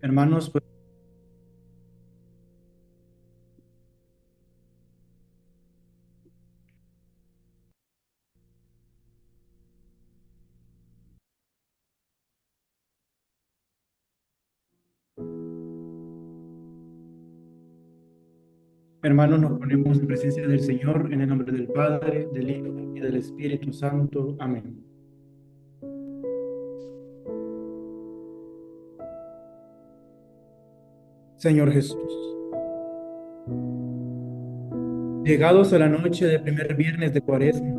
Hermanos, pues, hermanos, nos ponemos en presencia del Señor en el nombre del Padre, del Hijo y del Espíritu Santo. Amén. Señor Jesús, llegados a la noche del primer viernes de Cuaresma,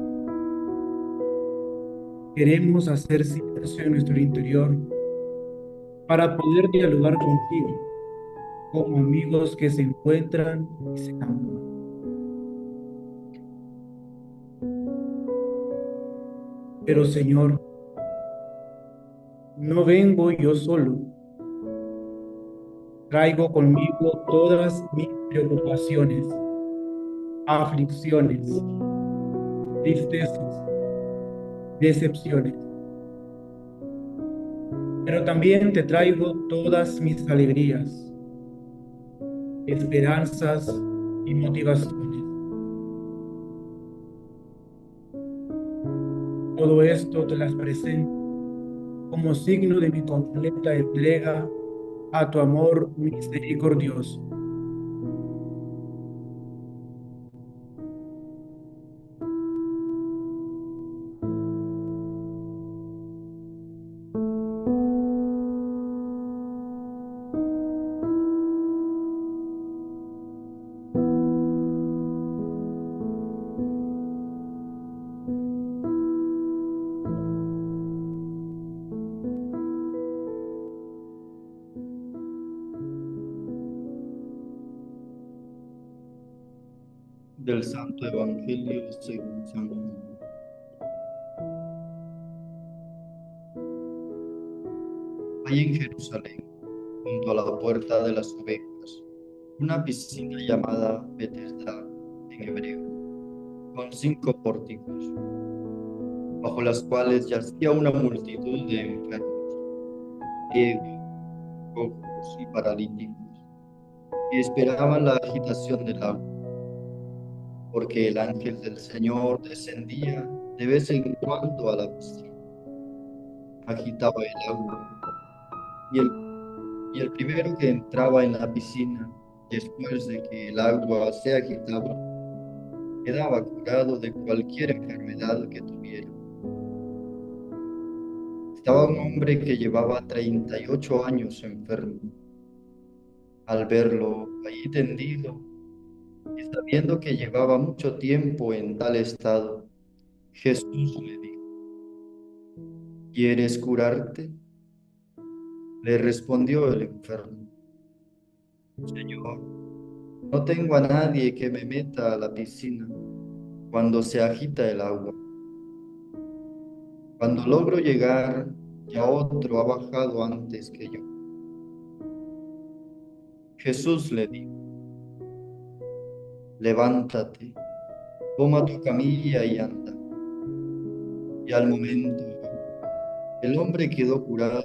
queremos hacer silencio en nuestro interior para poder dialogar contigo como amigos que se encuentran y se aman. Pero Señor, no vengo yo solo, traigo conmigo todas mis preocupaciones, aflicciones, tristezas, decepciones, pero también te traigo todas mis alegrías, esperanzas y motivaciones. Todo esto te las presento como signo de mi completa entrega a tu amor misericordioso. Del Santo Evangelio según San Juan. Hay en Jerusalén, junto a la puerta de las ovejas, una piscina llamada Betesda en hebreo, con 5 pórticos, bajo las cuales yacía una multitud de enfermos, ciegos, cojos y paralíticos, y esperaban la agitación del agua, porque el ángel del Señor descendía de vez en cuando a la piscina, agitaba el agua, y el primero que entraba en la piscina, después de que el agua se agitaba, quedaba curado de cualquier enfermedad que tuviera. Estaba un hombre que llevaba 38 años enfermo. Al verlo allí tendido y sabiendo que llevaba mucho tiempo en tal estado, Jesús le dijo: ¿Quieres curarte? Le respondió el enfermo: Señor, no tengo a nadie que me meta a la piscina cuando se agita el agua. Cuando logro llegar, ya otro ha bajado antes que yo. Jesús le dijo: Levántate, toma tu camilla y anda. Y al momento, el hombre quedó curado,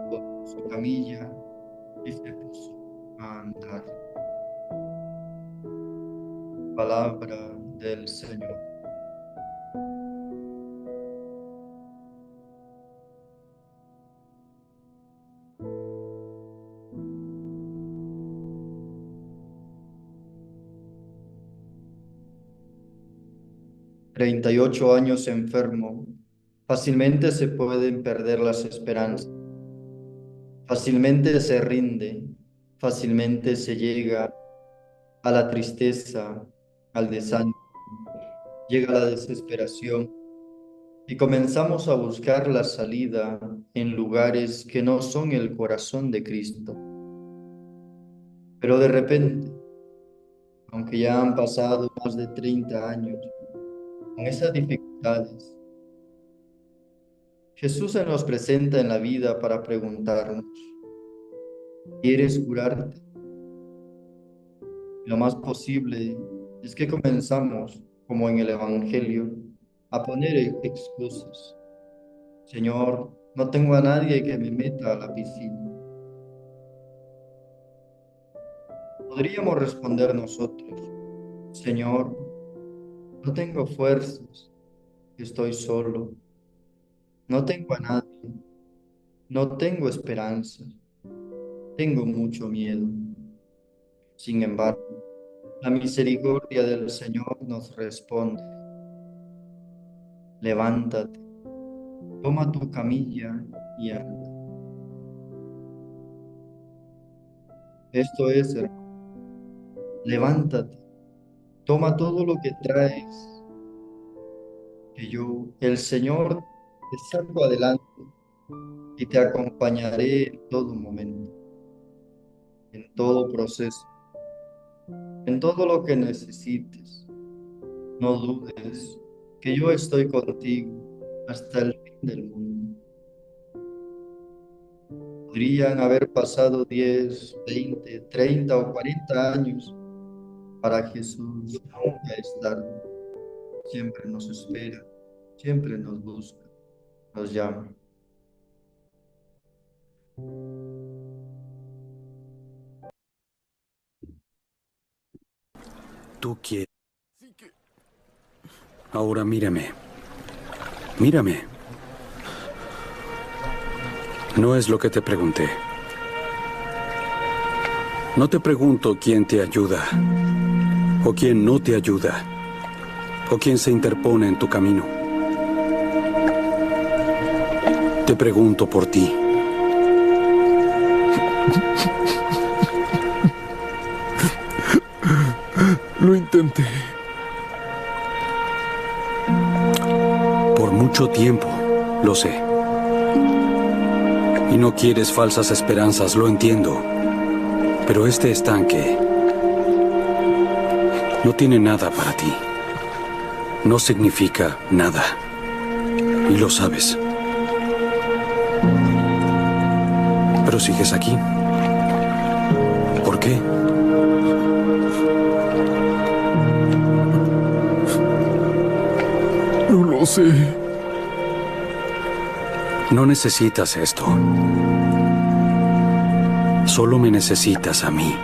tomó su camilla y se puso a andar. Palabra del Señor. 38 años enfermo, fácilmente se pueden perder las esperanzas, fácilmente se rinde, fácilmente se llega a la tristeza, al desánimo, llega la desesperación y comenzamos a buscar la salida en lugares que no son el corazón de Cristo. Pero de repente, aunque ya han pasado más de 30 años, con esas dificultades, Jesús se nos presenta en la vida para preguntarnos: ¿quieres curarte? Lo más posible es que comenzamos, como en el Evangelio, a poner excusas. Señor, no tengo a nadie que me meta a la piscina. Podríamos responder nosotros, Señor, no tengo fuerzas, estoy solo, no tengo a nadie, no tengo esperanza, tengo mucho miedo. Sin embargo, la misericordia del Señor nos responde, levántate, toma tu camilla y anda. Esto es, hermano, levántate, toma todo lo que traes, que yo, el Señor, te saco adelante y te acompañaré en todo momento, en todo proceso, en todo lo que necesites. No dudes que yo estoy contigo hasta el fin del mundo. Podrían haber pasado 10, 20, 30 o 40 años. Para Jesús nunca es tarde. Siempre nos espera, siempre nos busca, nos llama. Tú quieres. Ahora mírame. Mírame. No es lo que te pregunté. No te pregunto quién te ayuda, o quién no te ayuda, o quién se interpone en tu camino. Te pregunto por ti. Lo intenté. Por mucho tiempo, lo sé. Y no quieres falsas esperanzas, lo entiendo. Pero este estanque no tiene nada para ti. No significa nada. Y lo sabes. Pero sigues aquí. ¿Por qué? No lo sé. No necesitas esto. Solo me necesitas a mí.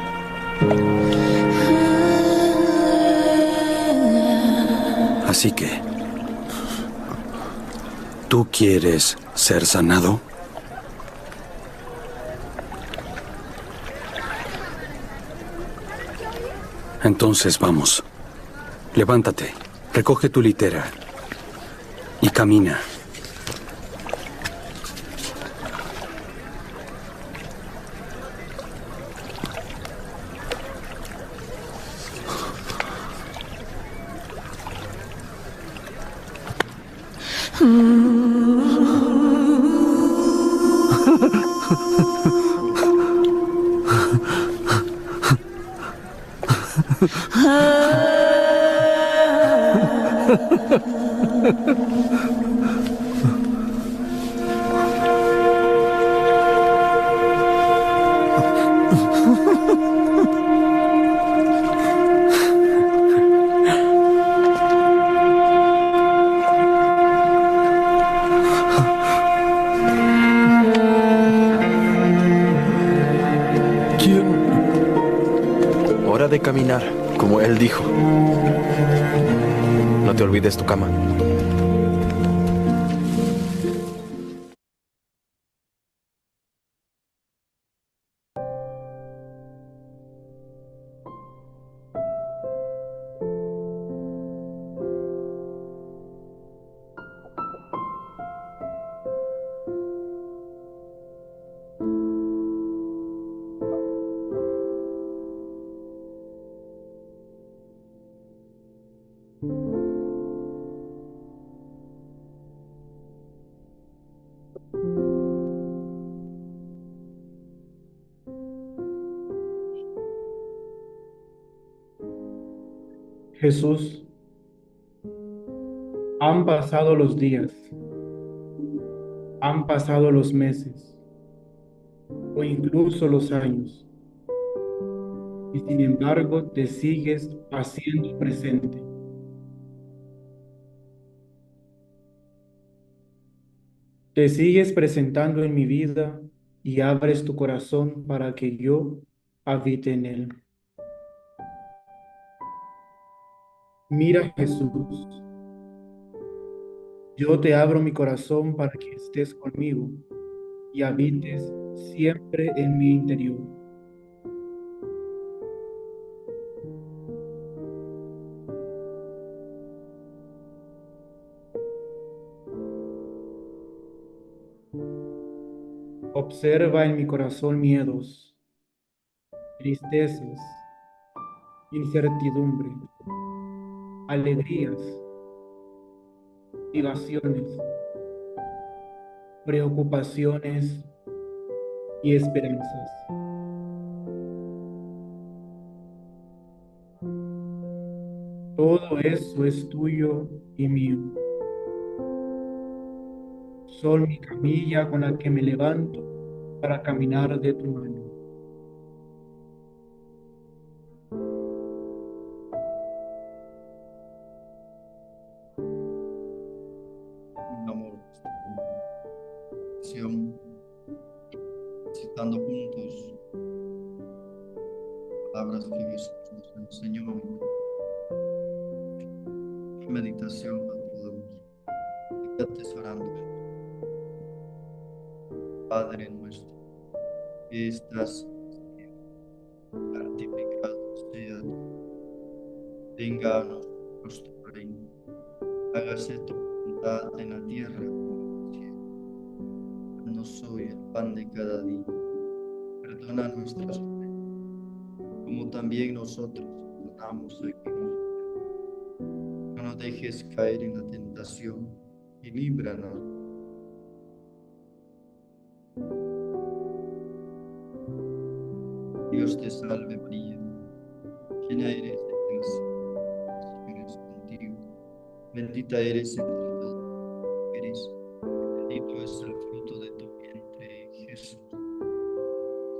Así que, ¿tú quieres ser sanado? Entonces vamos. Levántate, recoge tu litera y camina. ¿Quién? Hora de caminar, como él dijo. No te olvides tu cama. Jesús, han pasado los días, han pasado los meses o incluso los años, y sin embargo te sigues haciendo presente. Te sigues presentando en mi vida y abres tu corazón para que yo habite en él. Mira, Jesús, yo te abro mi corazón para que estés conmigo y habites siempre en mi interior. Observa en mi corazón miedos, tristezas, incertidumbre, alegrías, motivaciones, preocupaciones y esperanzas. Todo eso es tuyo y mío. Son mi camilla con la que me levanto para caminar de tu mano. Amor, oración, citando juntos palabras que Jesús nos enseñó. Meditación a todos. Y atesorando, Padre nuestro, que estás en el cielo, santificado sea tu nombre. Venga a nosotros tu reino. Hágase tu voluntad en la tierra como en el cielo. Danos hoy el pan de cada día. Perdona nuestras ofensas, como también nosotros perdonamos a quien nos ofende. No nos dejes caer en la tentación y líbranos. Dios te salve María, llena eres de gracia, el Señor es contigo. Bendita eres entre todas las mujeres, y bendito es el fruto de tu vientre, Jesús.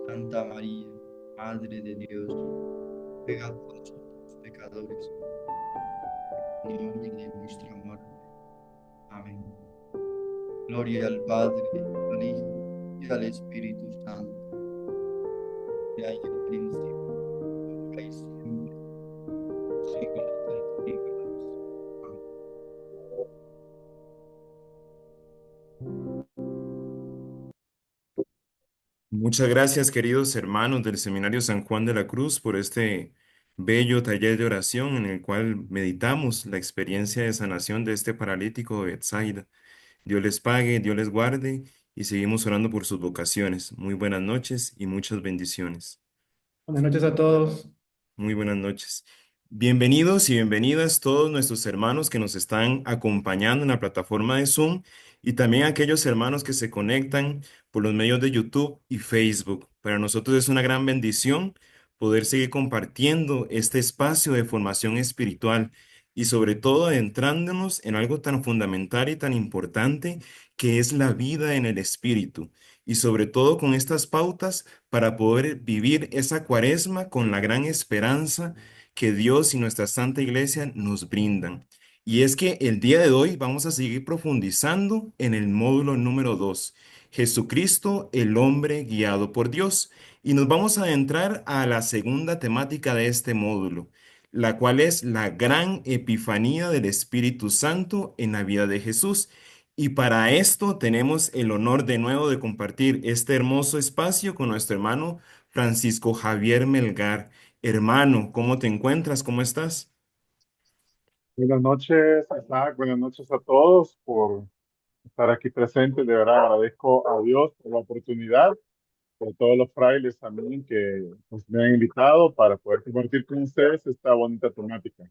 Santa María, Madre de Dios, ruega por nosotros pecadores, ahora y en la hora de nuestra muerte. Amén. Gloria al Padre, al Hijo y al Espíritu Santo, que hay en el principio, ahora y siempre, por los siglos de los siglos. Amén. Muchas gracias, queridos hermanos del Seminario San Juan de la Cruz, por este bello taller de oración en el cual meditamos la experiencia de sanación de este paralítico de Bethsaida. Dios les pague, Dios les guarde y seguimos orando por sus vocaciones. Muy buenas noches y muchas bendiciones. Buenas noches a todos. Muy buenas noches. Bienvenidos y bienvenidas todos nuestros hermanos que nos están acompañando en la plataforma de Zoom y también aquellos hermanos que se conectan por los medios de YouTube y Facebook. Para nosotros es una gran bendición poder seguir compartiendo este espacio de formación espiritual y sobre todo adentrándonos en algo tan fundamental y tan importante que es la vida en el espíritu y sobre todo con estas pautas para poder vivir esa cuaresma con la gran esperanza que Dios y nuestra Santa Iglesia nos brindan. Y es que el día de hoy vamos a seguir profundizando en el módulo número 2, Jesucristo, el hombre guiado por Dios. Y nos vamos a adentrar a la segunda temática de este módulo, la cual es la gran epifanía del Espíritu Santo en la vida de Jesús. Y para esto tenemos el honor de nuevo de compartir este hermoso espacio con nuestro hermano Francisco Javier Melgar. Hermano, ¿cómo te encuentras? ¿Cómo estás? Buenas noches, Isaac. Buenas noches a todos por estar aquí presentes. De verdad agradezco a Dios por la oportunidad, por todos los frailes también que pues, me han invitado para poder compartir con ustedes esta bonita temática.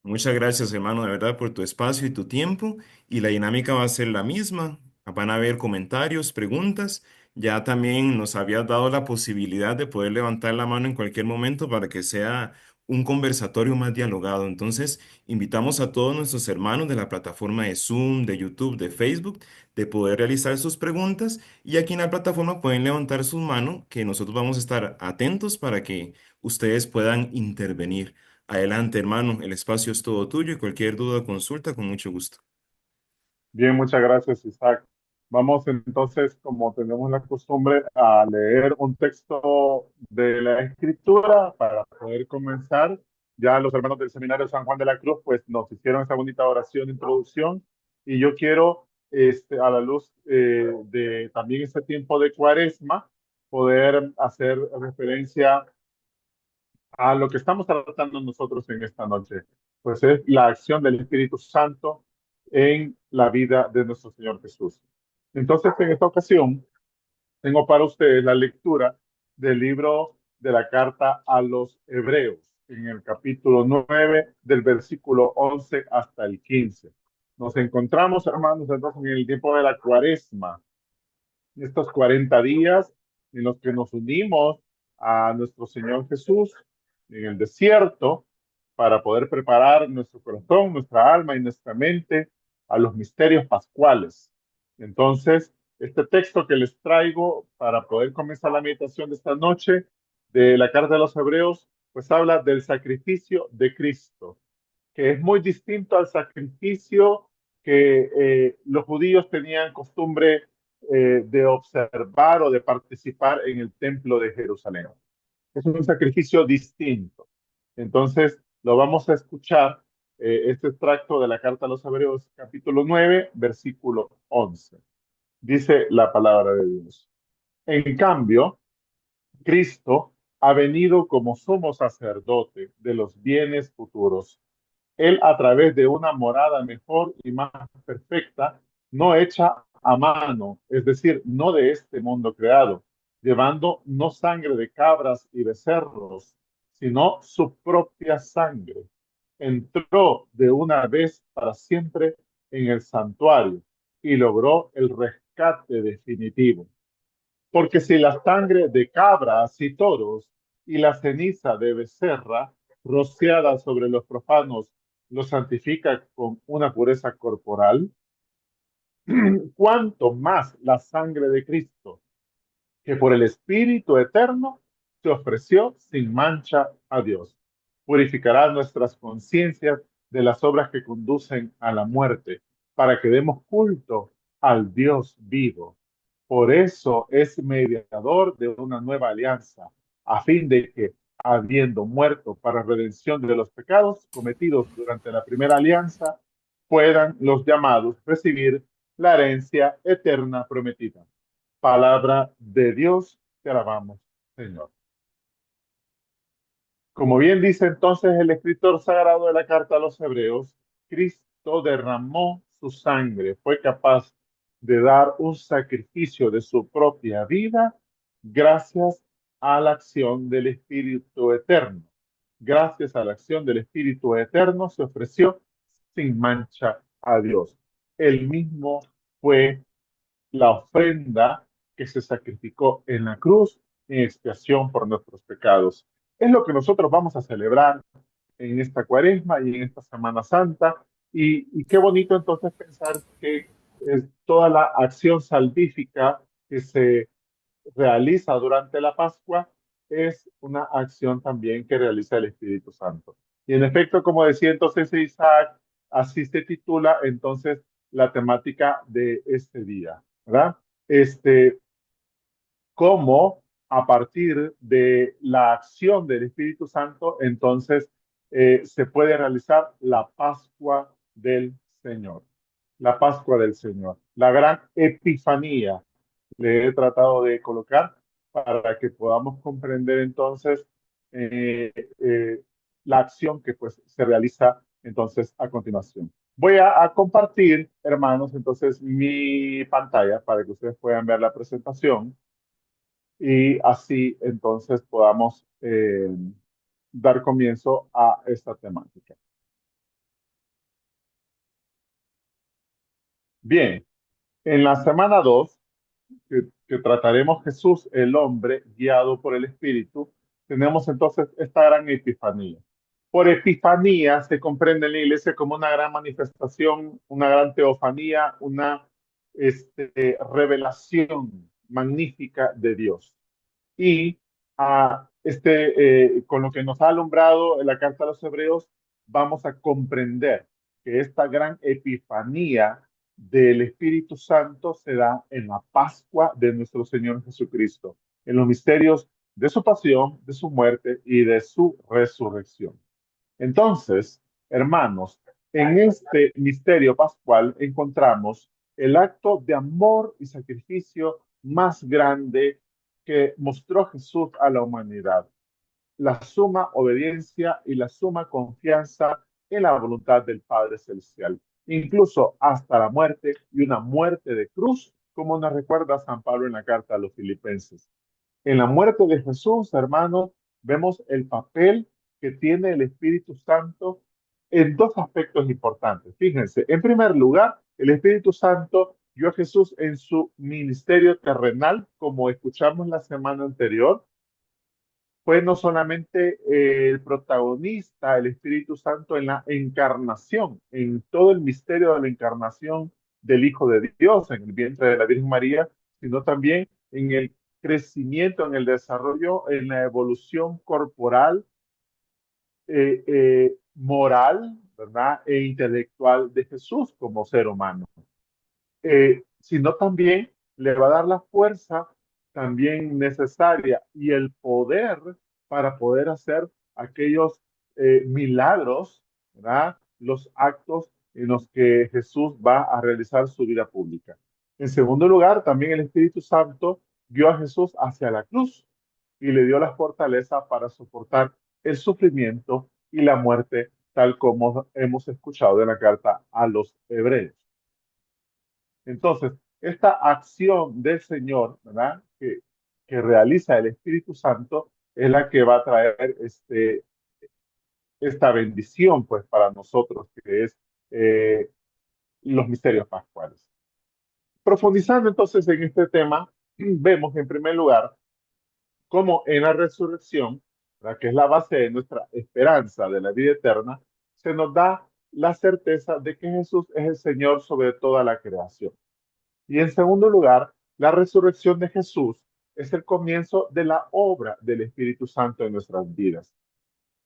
Muchas gracias, hermano, de verdad, por tu espacio y tu tiempo. Y la dinámica va a ser la misma. Van a haber comentarios, preguntas. Ya también nos habías dado la posibilidad de poder levantar la mano en cualquier momento para que sea un conversatorio más dialogado. Entonces, invitamos a todos nuestros hermanos de la plataforma de Zoom, de YouTube, de Facebook, de poder realizar sus preguntas. Y aquí en la plataforma pueden levantar su mano, que nosotros vamos a estar atentos para que ustedes puedan intervenir. Adelante, hermano, el espacio es todo tuyo y cualquier duda o consulta, con mucho gusto. Bien, muchas gracias, Isaac. Vamos entonces, como tenemos la costumbre, a leer un texto de la Escritura para poder comenzar Ya los hermanos del Seminario San Juan de la Cruz pues nos hicieron esa bonita oración de introducción y yo quiero, a la luz de también este tiempo de Cuaresma, poder hacer referencia a lo que estamos tratando nosotros en esta noche, pues es la acción del Espíritu Santo en la vida de nuestro Señor Jesús. Entonces, en esta ocasión, tengo para ustedes la lectura del libro de la carta a los Hebreos, en el capítulo 9, del versículo 11 hasta el 15. Nos encontramos, hermanos, entonces en el tiempo de la Cuaresma, estos 40 días en los que nos unimos a nuestro Señor Jesús en el desierto para poder preparar nuestro corazón, nuestra alma y nuestra mente a los misterios pascuales. Entonces, este texto que les traigo para poder comenzar la meditación de esta noche de la carta de los Hebreos, pues habla del sacrificio de Cristo, que es muy distinto al sacrificio que los judíos tenían costumbre de observar o de participar en el templo de Jerusalén. Es un sacrificio distinto. Entonces, lo vamos a escuchar, este extracto de la carta a los Hebreos, capítulo 9, versículo 11. Dice la palabra de Dios. En cambio, Cristo ha venido como sumo sacerdote de los bienes futuros. Él, a través de una morada mejor y más perfecta, no hecha a mano, es decir, no de este mundo creado, llevando no sangre de cabras y becerros, sino su propia sangre. Entró de una vez para siempre en el santuario y logró el rescate definitivo. Porque si la sangre de cabras y toros y la ceniza de becerra rociada sobre los profanos los santifica con una pureza corporal, cuánto más la sangre de Cristo, que por el Espíritu eterno se ofreció sin mancha a Dios, purificará nuestras conciencias de las obras que conducen a la muerte, para que demos culto al Dios vivo. Por eso es mediador de una nueva alianza, a fin de que, habiendo muerto para redención de los pecados cometidos durante la primera alianza, puedan los llamados recibir la herencia eterna prometida. Palabra de Dios, te alabamos, Señor. Como bien dice entonces el escritor sagrado de la carta a los Hebreos, Cristo derramó su sangre, fue capaz de dar un sacrificio de su propia vida gracias a la acción del Espíritu Eterno. Gracias a la acción del Espíritu Eterno se ofreció sin mancha a Dios. Él mismo fue la ofrenda que se sacrificó en la cruz en expiación por nuestros pecados. Es lo que nosotros vamos a celebrar en esta Cuaresma y en esta Semana Santa. Y qué bonito entonces pensar que toda la acción salvífica que se realiza durante la Pascua es una acción también que realiza el Espíritu Santo. Y en efecto, como decía entonces Isaac, así se titula entonces la temática de este día, ¿verdad? Cómo a partir de la acción del Espíritu Santo, entonces se puede realizar la Pascua del Señor. La Pascua del Señor, la gran Epifanía, le he tratado de colocar para que podamos comprender entonces eh, eh, la acción que pues se realiza entonces a continuación. Voy a compartir, hermanos, entonces mi pantalla para que ustedes puedan ver la presentación y así entonces podamos dar comienzo a esta temática. Bien, en la semana 2 que trataremos Jesús, el hombre guiado por el Espíritu, tenemos entonces esta gran epifanía. Por epifanía se comprende en la iglesia como una gran manifestación, una gran teofanía, una revelación magnífica de Dios. Y con lo que nos ha alumbrado en la carta a los Hebreos, vamos a comprender que esta gran epifanía del Espíritu Santo se da en la Pascua de nuestro Señor Jesucristo, en los misterios de su pasión, de su muerte y de su resurrección. Entonces, hermanos, en este misterio pascual encontramos el acto de amor y sacrificio más grande que mostró Jesús a la humanidad, la suma obediencia y la suma confianza en la voluntad del Padre Celestial, incluso hasta la muerte y una muerte de cruz, como nos recuerda San Pablo en la carta a los Filipenses. En la muerte de Jesús, hermanos, vemos el papel que tiene el Espíritu Santo en dos aspectos importantes. Fíjense, en primer lugar, el Espíritu Santo dio a Jesús en su ministerio terrenal, como escuchamos la semana anterior. Fue no solamente el protagonista, el Espíritu Santo en la encarnación, en todo el misterio de la encarnación del Hijo de Dios en el vientre de la Virgen María, sino también en el crecimiento, en el desarrollo, en la evolución corporal, moral, ¿verdad? E intelectual de Jesús como ser humano, sino también le va a dar la fuerza también necesaria y el poder para poder hacer aquellos milagros, ¿verdad? Los actos en los que Jesús va a realizar su vida pública. En segundo lugar, también el Espíritu Santo guió a Jesús hacia la cruz y le dio la fortaleza para soportar el sufrimiento y la muerte, tal como hemos escuchado en la carta a los hebreos. Entonces, esta acción del Señor, ¿verdad? Que realiza el Espíritu Santo es la que va a traer esta bendición, pues, para nosotros, que es los misterios pascuales. Profundizando entonces en este tema, vemos en primer lugar cómo en la resurrección, ¿verdad? Que es la base de nuestra esperanza de la vida eterna, se nos da la certeza de que Jesús es el Señor sobre toda la creación. Y en segundo lugar, la resurrección de Jesús es el comienzo de la obra del Espíritu Santo en nuestras vidas.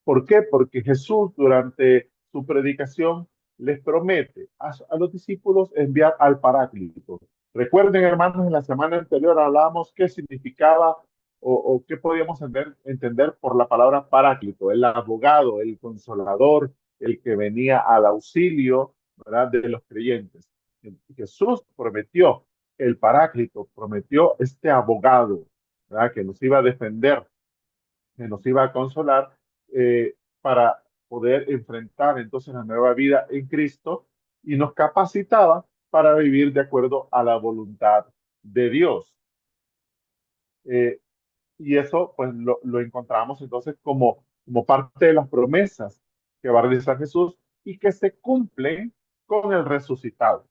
¿Por qué? Porque Jesús durante su predicación les promete a los discípulos enviar al Paráclito. Recuerden, hermanos, en la semana anterior hablábamos qué significaba o qué podíamos entender por la palabra Paráclito, el abogado, el consolador, el que venía al auxilio, ¿verdad?, de los creyentes. Jesús prometió el Paráclito, prometió este abogado, ¿verdad?, que nos iba a defender, que nos iba a consolar para poder enfrentar entonces la nueva vida en Cristo y nos capacitaba para vivir de acuerdo a la voluntad de Dios. Eh, y eso pues lo encontramos entonces como parte de las promesas que va a realizar Jesús y que se cumplen con el resucitado.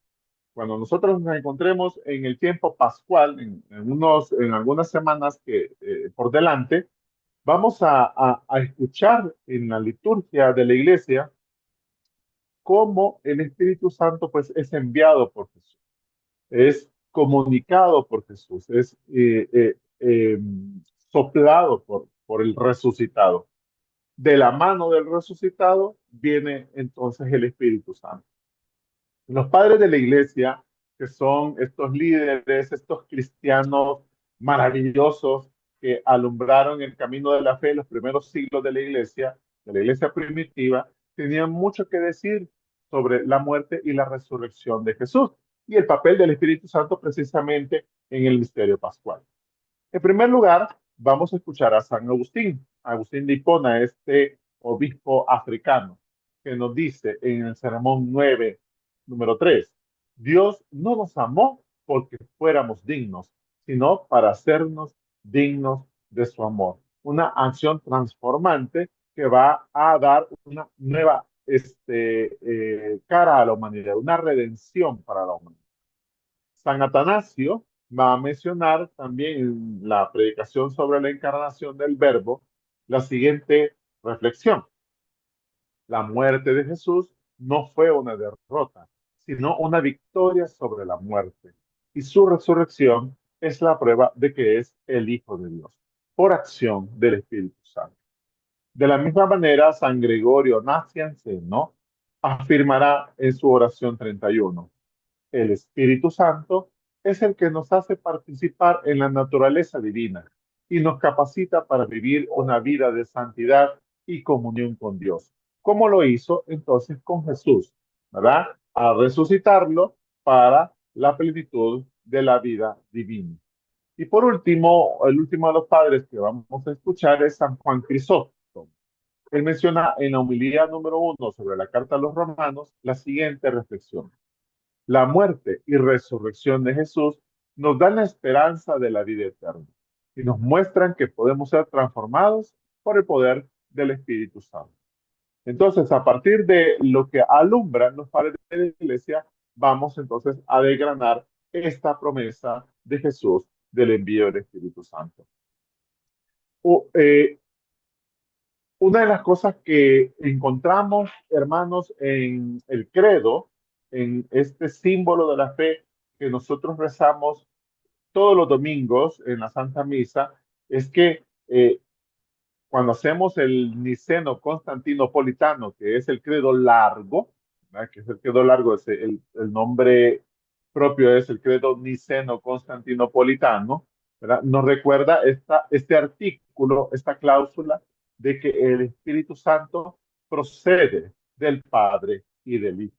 Cuando nosotros nos encontremos en el tiempo pascual, en algunas semanas por delante, vamos a escuchar en la liturgia de la iglesia cómo el Espíritu Santo pues es enviado por Jesús, es comunicado por Jesús, es soplado por el resucitado. De la mano del resucitado viene entonces el Espíritu Santo. Los padres de la iglesia, que son estos líderes, estos cristianos maravillosos que alumbraron el camino de la fe en los primeros siglos de la iglesia primitiva, tenían mucho que decir sobre la muerte y la resurrección de Jesús y el papel del Espíritu Santo precisamente en el misterio pascual. En primer lugar, vamos a escuchar a San Agustín, Agustín de Hipona, este obispo africano, que nos dice en el Sermón 9, número 3, Dios no nos amó porque fuéramos dignos, sino para hacernos dignos de su amor. Una acción transformante que va a dar una nueva cara a la humanidad, una redención para la humanidad. San Atanasio va a mencionar también en la predicación sobre la encarnación del Verbo la siguiente reflexión. La muerte de Jesús no fue una derrota, sino una victoria sobre la muerte. Y su resurrección es la prueba de que es el Hijo de Dios, por acción del Espíritu Santo. De la misma manera, San Gregorio Nacianceno afirmará en su oración 31. El Espíritu Santo es el que nos hace participar en la naturaleza divina y nos capacita para vivir una vida de santidad y comunión con Dios. como lo hizo entonces con Jesús, ¿verdad? A resucitarlo para la plenitud de la vida divina. Y por último, el último de los padres que vamos a escuchar es San Juan Crisóstomo. Él menciona en la homilía número 1 sobre la carta a los romanos la siguiente reflexión. La muerte y resurrección de Jesús nos dan la esperanza de la vida eterna y nos muestran que podemos ser transformados por el poder del Espíritu Santo. Entonces, a partir de lo que alumbran los padres de la iglesia, vamos entonces a desgranar esta promesa de Jesús del envío del Espíritu Santo. O, una de las cosas que encontramos, hermanos, en el credo, en este símbolo de la fe que nosotros rezamos todos los domingos en la Santa Misa, es que cuando hacemos el niceno constantinopolitano, que es el credo largo, ¿verdad? Que es el credo largo, el nombre propio es el credo niceno constantinopolitano, ¿verdad? Nos recuerda este artículo, esta cláusula de que el Espíritu Santo procede del Padre y del Hijo.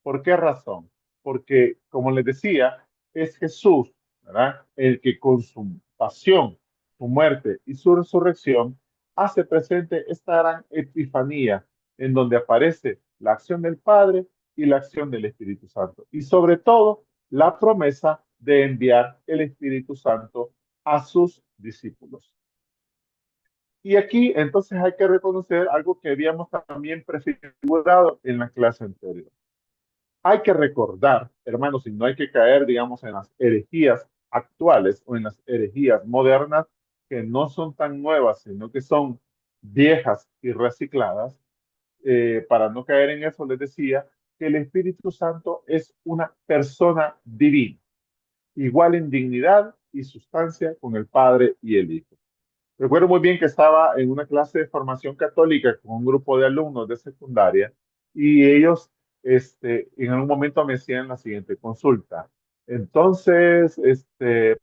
¿Por qué razón? Porque, como les decía, es Jesús, ¿verdad? El que con su pasión, su muerte y su resurrección hace presente esta gran epifanía en donde aparece la acción del Padre y la acción del Espíritu Santo. Y sobre todo, la promesa de enviar el Espíritu Santo a sus discípulos. Y aquí entonces hay que reconocer algo que habíamos también prefigurado en la clase anterior. Hay que recordar, hermanos, y no hay que caer, digamos, en las herejías actuales o en las herejías modernas que no son tan nuevas, sino que son viejas y recicladas. Para no caer en eso, les decía que el Espíritu Santo es una persona divina, igual en dignidad y sustancia con el Padre y el Hijo. Recuerdo muy bien que estaba en una clase de formación católica con un grupo de alumnos de secundaria y ellos en algún momento me hacían la siguiente consulta. Entonces,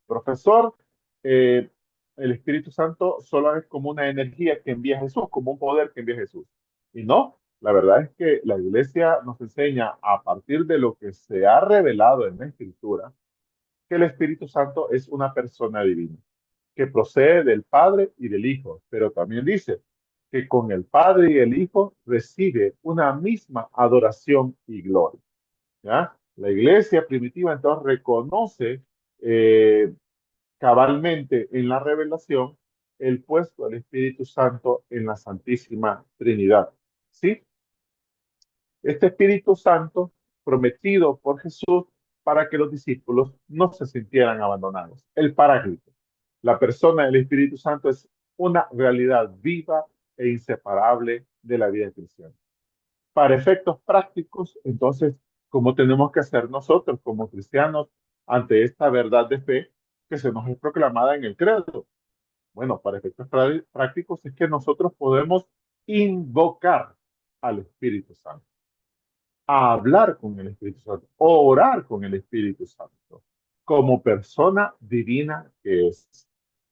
profesor, eh, el Espíritu Santo solo es como una energía que envía Jesús, como un poder que envía Jesús. Y no, la verdad es que la Iglesia nos enseña a partir de lo que se ha revelado en la Escritura, que el Espíritu Santo es una persona divina que procede del Padre y del Hijo, pero también dice que con el Padre y el Hijo recibe una misma adoración y gloria. ¿Ya? La iglesia primitiva entonces reconoce cabalmente en la revelación el puesto del Espíritu Santo en la Santísima Trinidad. ¿Sí? Este Espíritu Santo prometido por Jesús para que los discípulos no se sintieran abandonados. El Paráclito, la persona del Espíritu Santo, es una realidad viva e inseparable de la vida cristiana. Para efectos prácticos, entonces, ¿cómo tenemos que hacer nosotros como cristianos ante esta verdad de fe que se nos es proclamada en el credo? Bueno, para efectos prácticos es que nosotros podemos invocar al Espíritu Santo, a hablar con el Espíritu Santo, orar con el Espíritu Santo, como persona divina que es.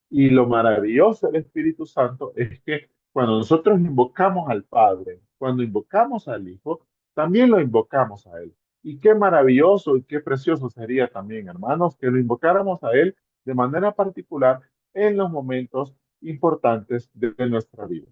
Y lo maravilloso del Espíritu Santo es que cuando nosotros invocamos al Padre, cuando invocamos al Hijo, también lo invocamos a Él. Y qué maravilloso y qué precioso sería también, hermanos, que lo invocáramos a Él de manera particular en los momentos importantes de nuestra vida.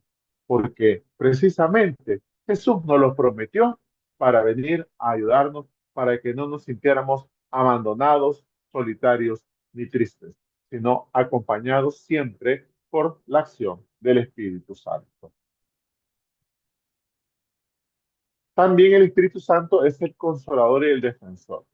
Porque precisamente Jesús nos lo prometió para venir a ayudarnos, para que no nos sintiéramos abandonados, solitarios ni tristes, sino acompañados siempre por la acción del Espíritu Santo. También el Espíritu Santo es el consolador y el defensor.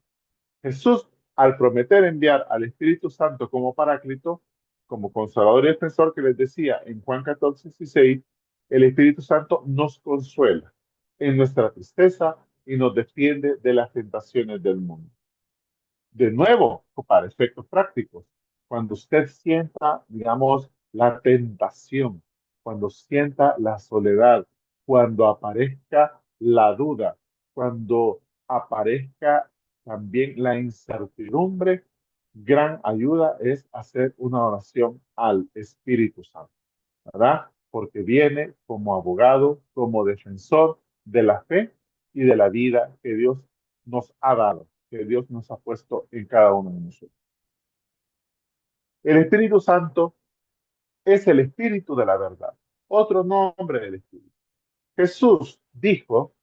Jesús, al prometer enviar al Espíritu Santo como Paráclito, como consolador y defensor, que les decía en Juan 14:16, el Espíritu Santo nos consuela en nuestra tristeza y nos defiende de las tentaciones del mundo. De nuevo, para efectos prácticos, cuando usted sienta, digamos, la tentación, cuando sienta la soledad, cuando aparezca la duda, cuando aparezca también la incertidumbre, gran ayuda es hacer una oración al Espíritu Santo, ¿verdad? porque viene como abogado, como defensor de la fe y de la vida que Dios nos ha dado, que Dios nos ha puesto en cada uno de nosotros. El Espíritu Santo es el Espíritu de la verdad, otro nombre del Espíritu. Jesús dijo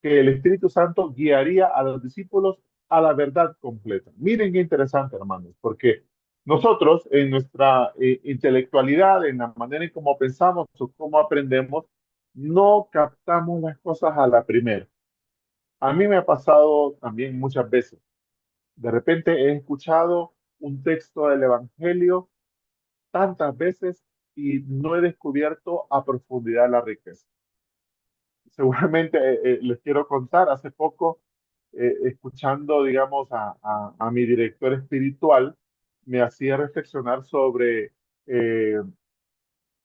que el Espíritu Santo guiaría a los discípulos a la verdad completa. Miren qué interesante, hermanos, porque nosotros en nuestra intelectualidad, en la manera en cómo pensamos o cómo aprendemos, no captamos las cosas a la primera. A mí me ha pasado también muchas veces. De repente he escuchado un texto del Evangelio tantas veces y no he descubierto a profundidad la riqueza. Seguramente les quiero contar, hace poco, escuchando, digamos, a mi director espiritual, me hacía reflexionar sobre eh,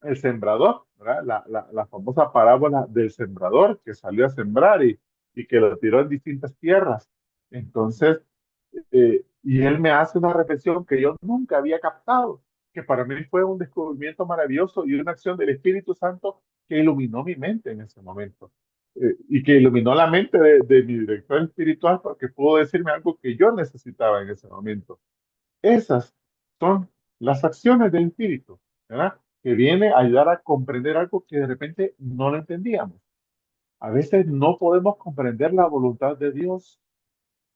el sembrador, ¿verdad? La famosa parábola del sembrador que salió a sembrar y que lo tiró en distintas tierras. Entonces, y él me hace una reflexión que yo nunca había captado, que para mí fue un descubrimiento maravilloso y una acción del Espíritu Santo que iluminó mi mente en ese momento. Y que iluminó la mente de mi director espiritual porque pudo decirme algo que yo necesitaba en ese momento. Esas son las acciones del Espíritu, ¿verdad? Que viene a ayudar a comprender algo que de repente no lo entendíamos. A veces no podemos comprender la voluntad de Dios.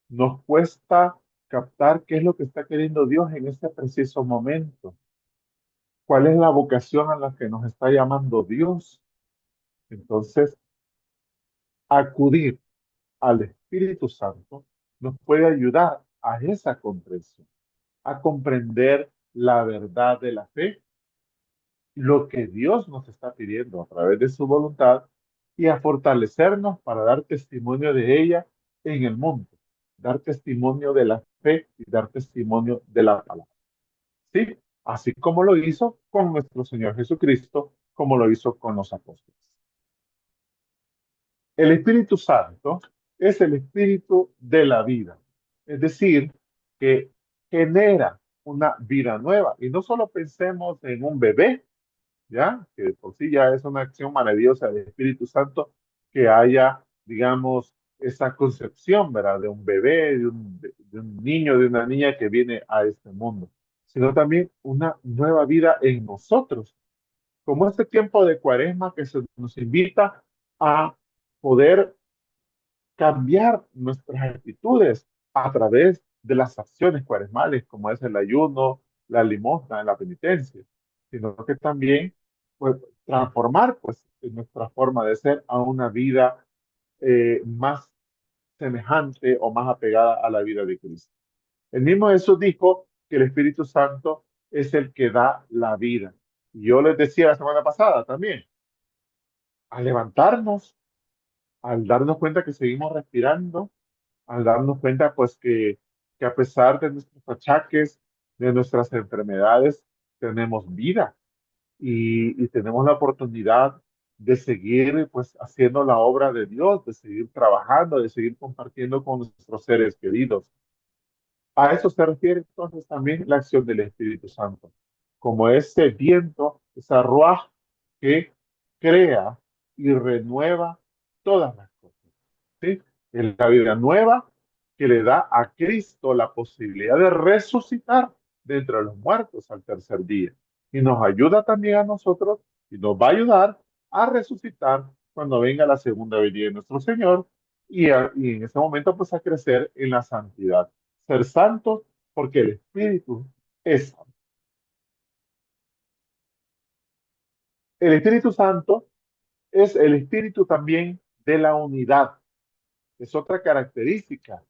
Nos cuesta captar qué es lo que está queriendo Dios en este preciso momento. ¿Cuál es la vocación a la que nos está llamando Dios? Entonces, acudir al Espíritu Santo nos puede ayudar a esa comprensión, a comprender la verdad de la fe, lo que Dios nos está pidiendo a través de su voluntad y a fortalecernos para dar testimonio de ella en el mundo, dar testimonio de la fe y dar testimonio de la palabra. ¿Sí? Así como lo hizo con nuestro Señor Jesucristo, como lo hizo con los apóstoles. El Espíritu Santo es el espíritu de la vida, es decir, que genera una vida nueva. Y no solo pensemos en un bebé, ¿ya? Que por sí ya es una acción maravillosa del Espíritu Santo que haya, digamos, esa concepción, ¿verdad? De un bebé, de un niño, de una niña que viene a este mundo, sino también una nueva vida en nosotros, como este tiempo de Cuaresma que se nos invita a poder cambiar nuestras actitudes a través de las acciones cuaresmales, como es el ayuno, la limosna, la penitencia, sino que también pues, transformar pues, nuestra forma de ser a una vida más semejante o más apegada a la vida de Cristo. El mismo Jesús dijo que el Espíritu Santo es el que da la vida. Y yo les decía la semana pasada también, al levantarnos, al darnos cuenta que seguimos respirando, al darnos cuenta pues que a pesar de nuestros achaques, de nuestras enfermedades, tenemos vida y tenemos la oportunidad de seguir pues haciendo la obra de Dios, de seguir trabajando, de seguir compartiendo con nuestros seres queridos. A eso se refiere entonces también la acción del Espíritu Santo, como ese viento, esa ruaj que crea y renueva todas las cosas. ¿Sí? Es la vida nueva que le da a Cristo la posibilidad de resucitar de entre los muertos al tercer día. Y nos ayuda también a nosotros y nos va a ayudar a resucitar cuando venga la segunda venida de nuestro Señor y en ese momento pues a crecer en la santidad. Ser santos porque el Espíritu es santo. El Espíritu Santo es el Espíritu también de la unidad. Es otra característica.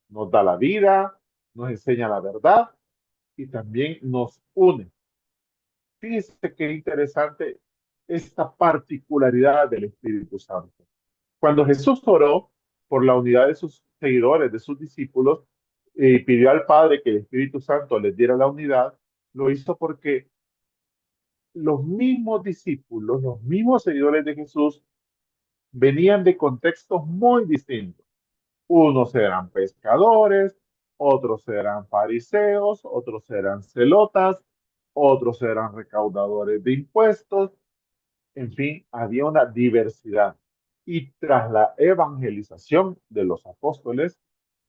Nos da la vida, nos enseña la verdad y también nos une. Fíjese qué interesante esta particularidad del Espíritu Santo. Cuando Jesús oró por la unidad de sus seguidores, de sus discípulos, y pidió al Padre que el Espíritu Santo les diera la unidad, lo hizo porque los mismos discípulos, los mismos seguidores de Jesús, venían de contextos muy distintos. Unos eran pescadores, otros eran fariseos, otros eran celotas, otros eran recaudadores de impuestos. En fin, había una diversidad. Y tras la evangelización de los apóstoles,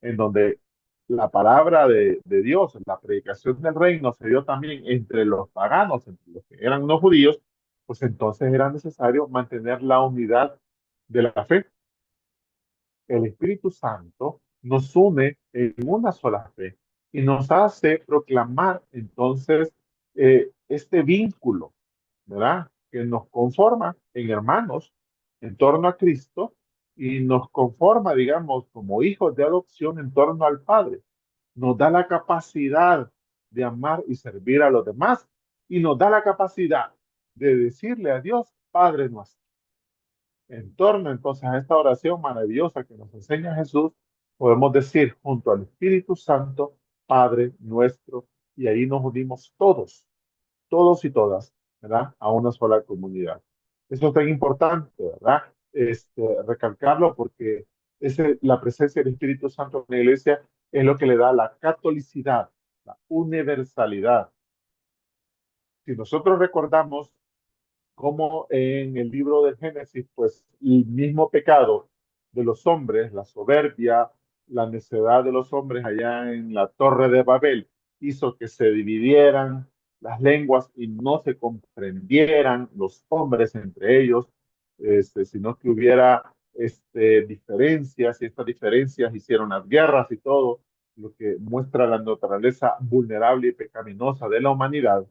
en donde la palabra de Dios, la predicación del reino se dio también entre los paganos, entre los que eran no judíos, pues entonces era necesario mantener la unidad de la fe. El Espíritu Santo nos une en una sola fe y nos hace proclamar entonces este vínculo, ¿verdad? Que nos conforma en hermanos en torno a Cristo y nos conforma, digamos, como hijos de adopción en torno al Padre. Nos da la capacidad de amar y servir a los demás y nos da la capacidad de decirle a Dios, Padre nuestro. En torno entonces a esta oración maravillosa que nos enseña Jesús, podemos decir junto al Espíritu Santo, Padre nuestro, y ahí nos unimos todos, todos y todas, ¿verdad? A una sola comunidad. Eso es tan importante, ¿verdad? Recalcarlo porque la presencia del Espíritu Santo en la iglesia es lo que le da la catolicidad, la universalidad. Si nosotros recordamos como en el libro del Génesis, pues el mismo pecado de los hombres, la soberbia, la necedad de los hombres allá en la Torre de Babel, hizo que se dividieran las lenguas y no se comprendieran los hombres entre ellos, sino que hubiera diferencias y estas diferencias hicieron las guerras y todo, lo que muestra la naturaleza vulnerable y pecaminosa de la humanidad.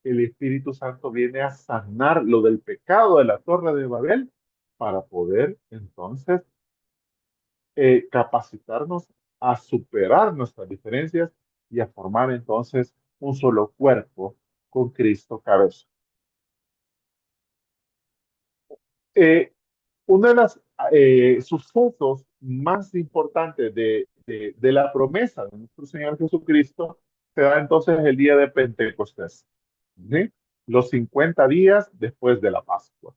El Espíritu Santo viene a sanar lo del pecado de la Torre de Babel para poder entonces capacitarnos a superar nuestras diferencias y a formar entonces un solo cuerpo con Cristo cabeza. Eh, Uno de los sucesos más importantes de la promesa de nuestro Señor Jesucristo se da entonces el día de Pentecostés, ¿sí? Los 50 días después de la Pascua.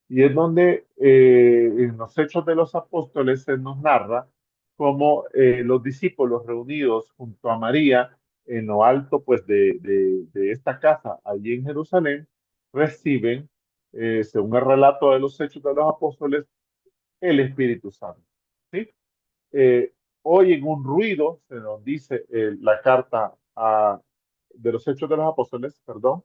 Y es donde en los Hechos de los Apóstoles se nos narra cómo los discípulos reunidos junto a María en lo alto pues de esta casa allí en Jerusalén reciben, según el relato de los Hechos de los Apóstoles, el Espíritu Santo. ¿Sí? Eh, Oyen un ruido, se nos dice la carta de los Hechos de los Apóstoles, perdón,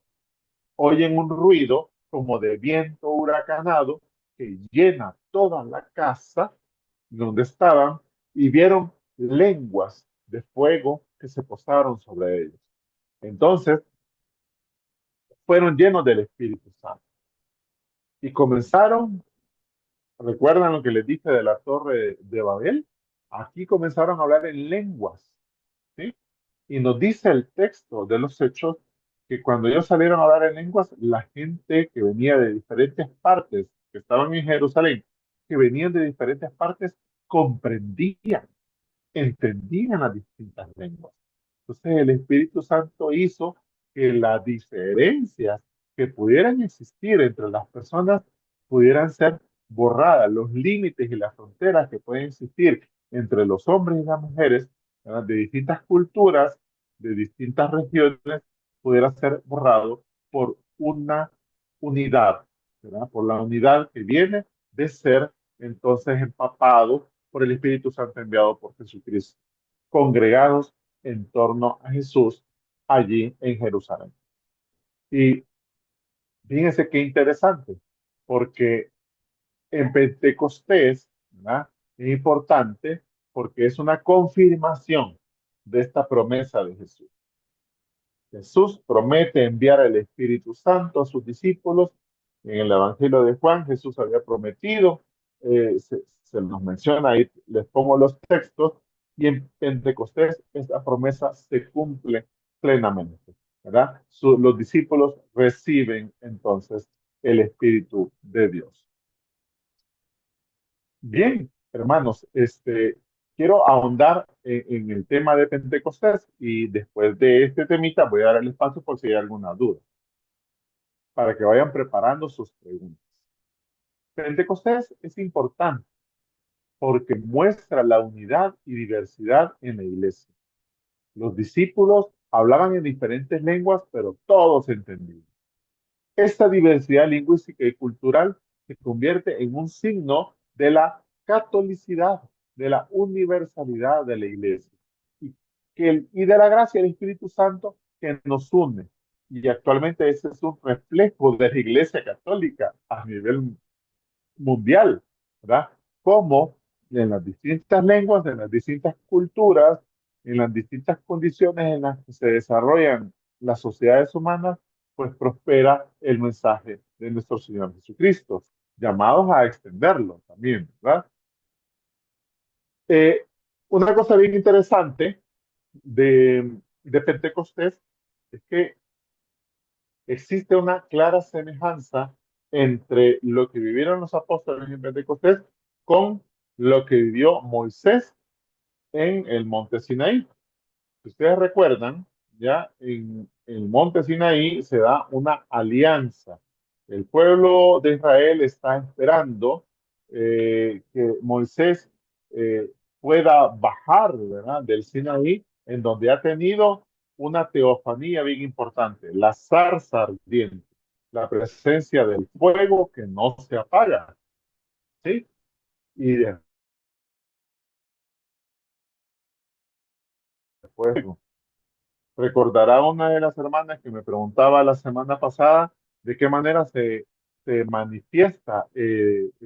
oyen un ruido como de viento huracanado que llena toda la casa donde estaban y vieron lenguas de fuego que se posaron sobre ellos. Entonces fueron llenos del Espíritu Santo y comenzaron, ¿recuerdan lo que les dije de la torre de Babel? Aquí comenzaron a hablar en lenguas, ¿sí? Y nos dice el texto de los Hechos que cuando ellos salieron a hablar en lenguas, la gente que venía de diferentes partes, que estaban en Jerusalén, que venían de diferentes partes, comprendían, entendían las distintas lenguas. Entonces el Espíritu Santo hizo que las diferencias que pudieran existir entre las personas pudieran ser borradas, los límites y las fronteras que pueden existir entre los hombres y las mujeres, ¿verdad? De distintas culturas, de distintas regiones, pudiera ser borrado por una unidad, ¿verdad? Por la unidad que viene de ser entonces empapado por el Espíritu Santo enviado por Jesucristo, congregados en torno a Jesús allí en Jerusalén. Y fíjense qué interesante, porque en Pentecostés, ¿verdad? Es importante porque es una confirmación de esta promesa de Jesús. Jesús promete enviar el Espíritu Santo a sus discípulos. En el Evangelio de Juan, Jesús había prometido, se nos menciona ahí, les pongo los textos, y en Pentecostés esta promesa se cumple plenamente, ¿verdad? Los discípulos reciben entonces el Espíritu de Dios. Bien, hermanos, quiero ahondar en el tema de Pentecostés y después de este temita voy a dar el espacio por si hay alguna duda, para que vayan preparando sus preguntas. Pentecostés es importante porque muestra la unidad y diversidad en la iglesia. Los discípulos hablaban en diferentes lenguas, pero todos entendían. Esta diversidad lingüística y cultural se convierte en un signo de la catolicidad, de la universalidad de la Iglesia y de la gracia del Espíritu Santo que nos une. Y actualmente ese es un reflejo de la Iglesia Católica a nivel mundial, ¿verdad? Como en las distintas lenguas, en las distintas culturas, en las distintas condiciones en las que se desarrollan las sociedades humanas, pues prospera el mensaje de nuestro Señor Jesucristo, llamados a extenderlo también, ¿verdad? Eh, una cosa bien interesante de Pentecostés es que existe una clara semejanza entre lo que vivieron los apóstoles en Pentecostés con lo que vivió Moisés en el monte Sinaí. Si ustedes recuerdan, ya en el monte Sinaí se da una alianza. El pueblo de Israel está esperando que Moisés eh, pueda bajar, ¿verdad?, del Sinaí, en donde ha tenido una teofanía bien importante, la zarza ardiente, la presencia del fuego que no se apaga, ¿sí? Y después recordará una de las hermanas que me preguntaba la semana pasada de qué manera se manifiesta el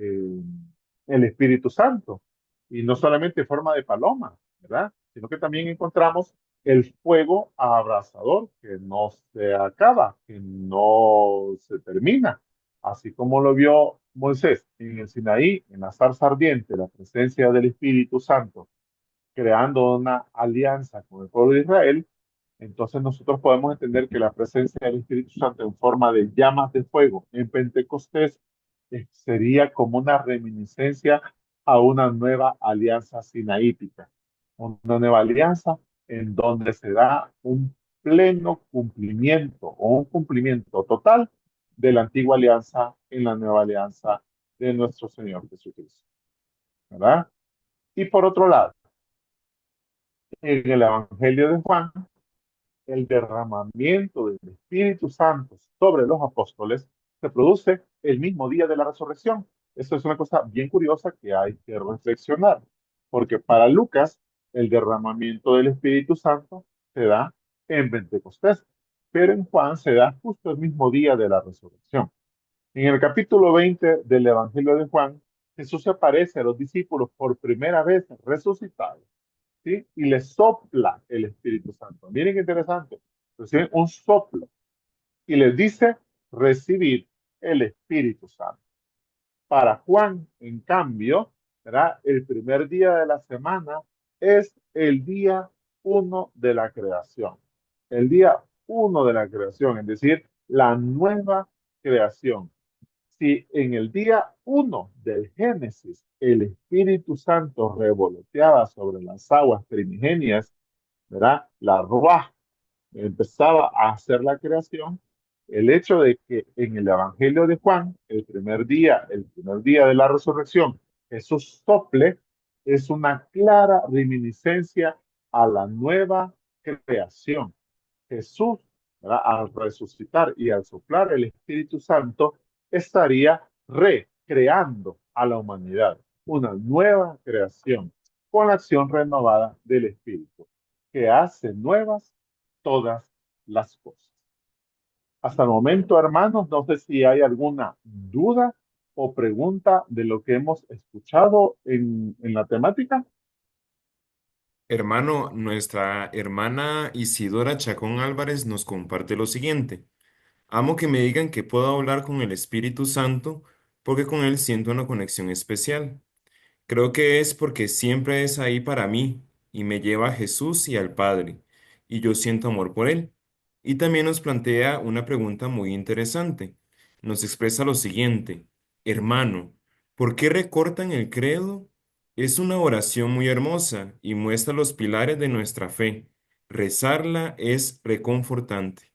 Espíritu Santo. Y no solamente en forma de paloma, ¿verdad? Sino que también encontramos el fuego abrasador que no se acaba, que no se termina. Así como lo vio Moisés en el Sinaí, en la zarza ardiente, la presencia del Espíritu Santo, creando una alianza con el pueblo de Israel. Entonces nosotros podemos entender que la presencia del Espíritu Santo en forma de llamas de fuego en Pentecostés sería como una reminiscencia a una nueva alianza sinaítica, una nueva alianza en donde se da un pleno cumplimiento o un cumplimiento total de la antigua alianza en la nueva alianza de nuestro Señor Jesucristo, ¿verdad? Y por otro lado, en el Evangelio de Juan, el derramamiento del Espíritu Santo sobre los apóstoles se produce el mismo día de la resurrección. Eso es una cosa bien curiosa que hay que reflexionar, porque para Lucas el derramamiento del Espíritu Santo se da en Pentecostés, pero en Juan se da justo el mismo día de la resurrección. En el capítulo 20 del Evangelio de Juan, Jesús se aparece a los discípulos por primera vez resucitados, ¿sí? Y le sopla el Espíritu Santo. Miren qué interesante. Reciben un soplo y les dice recibir el Espíritu Santo. Para Juan, en cambio, ¿verdad?, el primer día de la semana es el día uno de la creación. El día uno de la creación, es decir, la nueva creación. Si en el día uno del Génesis el Espíritu Santo revoloteaba sobre las aguas primigenias, ¿verdad? La Ruaj empezaba a hacer la creación. El hecho de que en el Evangelio de Juan, el primer día de la resurrección, Jesús sople, es una clara reminiscencia a la nueva creación. Jesús, ¿verdad?, al resucitar y al soplar el Espíritu Santo, estaría recreando a la humanidad, una nueva creación con la acción renovada del Espíritu, que hace nuevas todas las cosas. Hasta el momento, hermanos, no sé si hay alguna duda o pregunta de lo que hemos escuchado en la temática. Hermano, nuestra hermana Isidora Chacón Álvarez nos comparte lo siguiente. Amo que me digan que puedo hablar con el Espíritu Santo porque con él siento una conexión especial. Creo que es porque siempre es ahí para mí y me lleva a Jesús y al Padre, y yo siento amor por él. Y también nos plantea una pregunta muy interesante. Nos expresa lo siguiente, hermano, ¿por qué recortan el credo? Es una oración muy hermosa y muestra los pilares de nuestra fe. Rezarla es reconfortante.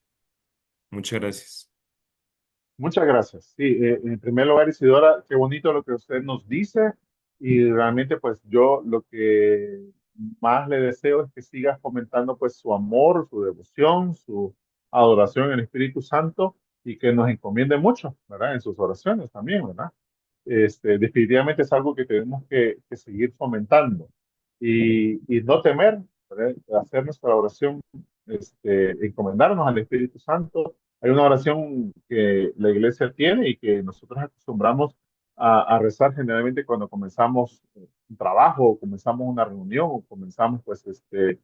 Muchas gracias. Muchas gracias. Sí, en primer lugar, Isidora, qué bonito lo que usted nos dice y realmente pues yo lo que más le deseo es que sigas fomentando pues su amor, su devoción, su adoración al Espíritu Santo y que nos encomiende mucho, ¿verdad? En sus oraciones también, ¿verdad? Definitivamente es algo que tenemos que seguir fomentando y no temer, ¿verdad? Hacer nuestra oración, encomendarnos al Espíritu Santo. Hay una oración que la iglesia tiene y que nosotros acostumbramos a rezar generalmente cuando comenzamos un trabajo, o comenzamos una reunión, o comenzamos, pues, que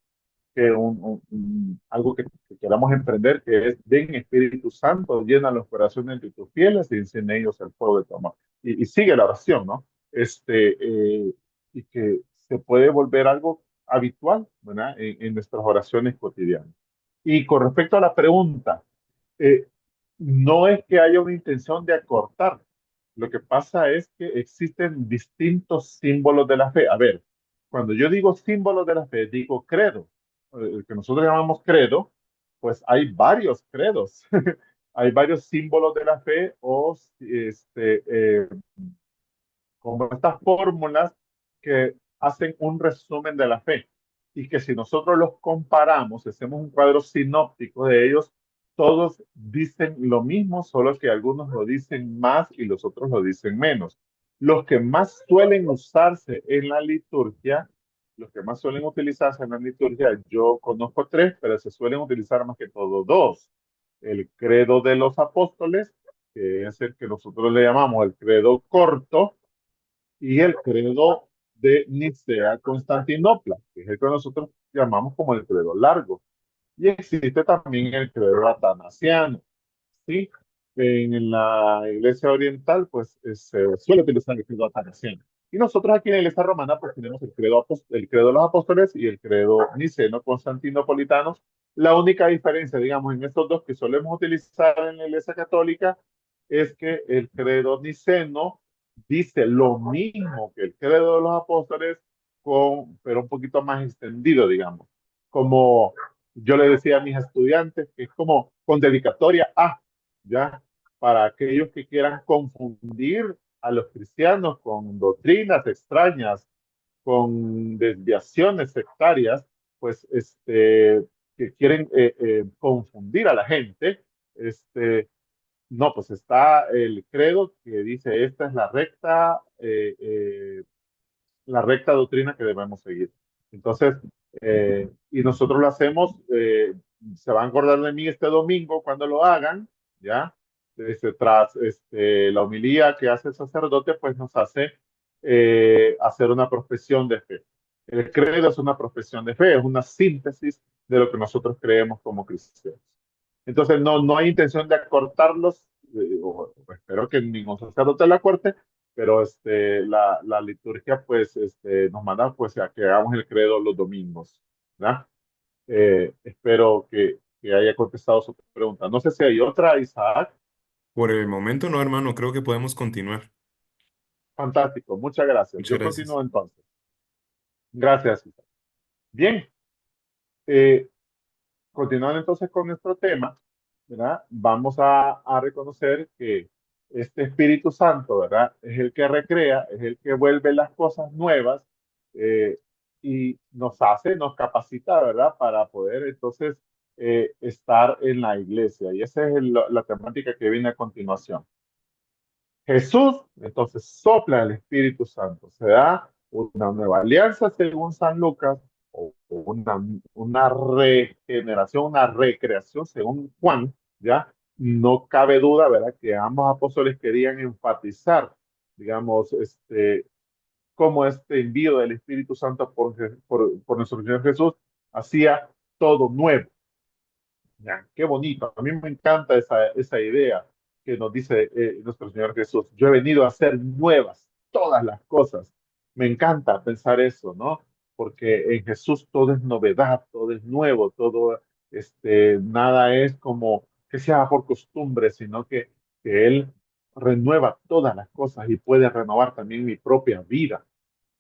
algo que queramos emprender, que es: ven Espíritu Santo, llena los corazones de tus fieles y enciende en ellos el fuego de tu amor. Y sigue la oración, ¿no? Y que se puede volver algo habitual, ¿verdad? En nuestras oraciones cotidianas. Y con respecto a la pregunta, eh, no es que haya una intención de acortar. Lo que pasa es que existen distintos símbolos de la fe. A ver, cuando yo digo símbolos de la fe, digo credo. El que nosotros llamamos credo, pues hay varios credos. Hay varios símbolos de la fe o como estas fórmulas que hacen un resumen de la fe y que si nosotros los comparamos, hacemos un cuadro sinóptico de ellos, todos dicen lo mismo, solo que algunos lo dicen más y los otros lo dicen menos. Los que más suelen usarse en la liturgia, los que más suelen utilizarse en la liturgia, yo conozco tres, pero se suelen utilizar más que todo dos. El credo de los apóstoles, que es el que nosotros le llamamos el credo corto, y el credo de Nicea Constantinopla, que es el que nosotros llamamos como el credo largo. Y existe también el credo atanasiano, ¿sí? En la iglesia oriental, pues se suele utilizar el credo atanasiano. Y nosotros aquí en la iglesia romana, pues tenemos el credo de los apóstoles y el credo niceno constantinopolitano. La única diferencia, digamos, en estos dos que solemos utilizar en la iglesia católica es que el credo niceno dice lo mismo que el credo de los apóstoles, pero un poquito más extendido, digamos. Como yo le decía a mis estudiantes, que es como con dedicatoria a, ¿ya? Para aquellos que quieran confundir a los cristianos con doctrinas extrañas, con desviaciones sectarias, pues que quieren confundir a la gente, no, pues está el credo que dice: esta es la recta doctrina que debemos seguir. Entonces, y nosotros lo hacemos, se van a acordar de mí este domingo cuando lo hagan, ¿ya? Tras la homilía que hace el sacerdote, pues nos hace hacer una profesión de fe. El credo es una profesión de fe, es una síntesis de lo que nosotros creemos como cristianos. Entonces, no hay intención de acortarlos, o espero que ningún sacerdote la acorte, pero la liturgia pues nos manda pues a que hagamos el credo los domingos, ¿verdad? Espero que haya contestado su pregunta. No sé si hay otra, Isaac. Por el momento no, hermano, creo que podemos continuar. Fantástico, muchas gracias. Muchas Yo gracias. continúo entonces. Gracias, Isaac. Bien, eh, continuando entonces con nuestro tema, ¿verdad? Vamos a reconocer que este Espíritu Santo, ¿verdad? Es el que recrea, es el que vuelve las cosas nuevas, eh, y nos capacita, ¿verdad? Para poder entonces estar en la iglesia. Y esa es la temática que viene a continuación. Jesús, entonces, sopla el Espíritu Santo. Se da una nueva alianza según San Lucas, o una regeneración, una recreación según Juan, ¿ya? No cabe duda, ¿verdad?, que ambos apóstoles querían enfatizar, digamos, cómo este envío del Espíritu Santo por nuestro Señor Jesús hacía todo nuevo. Ya, qué bonito. A mí me encanta esa idea que nos dice nuestro Señor Jesús. Yo he venido a hacer nuevas todas las cosas. Me encanta pensar eso, ¿no? Porque en Jesús todo es novedad, todo es nuevo, todo, nada es como que sea por costumbre, sino que Él renueva todas las cosas y puede renovar también mi propia vida,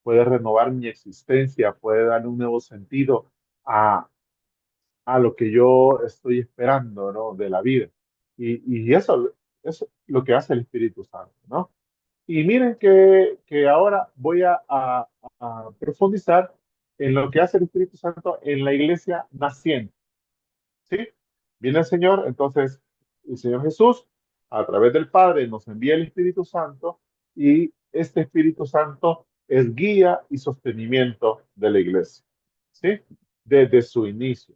puede renovar mi existencia, puede darle un nuevo sentido a lo que yo estoy esperando, ¿no? De la vida. Y eso es lo que hace el Espíritu Santo, ¿no? Y miren que ahora voy a profundizar en lo que hace el Espíritu Santo en la iglesia naciente, ¿sí? Viene el Señor, entonces el Señor Jesús a través del Padre nos envía el Espíritu Santo y este Espíritu Santo es guía y sostenimiento de la iglesia, ¿sí? Desde su inicio.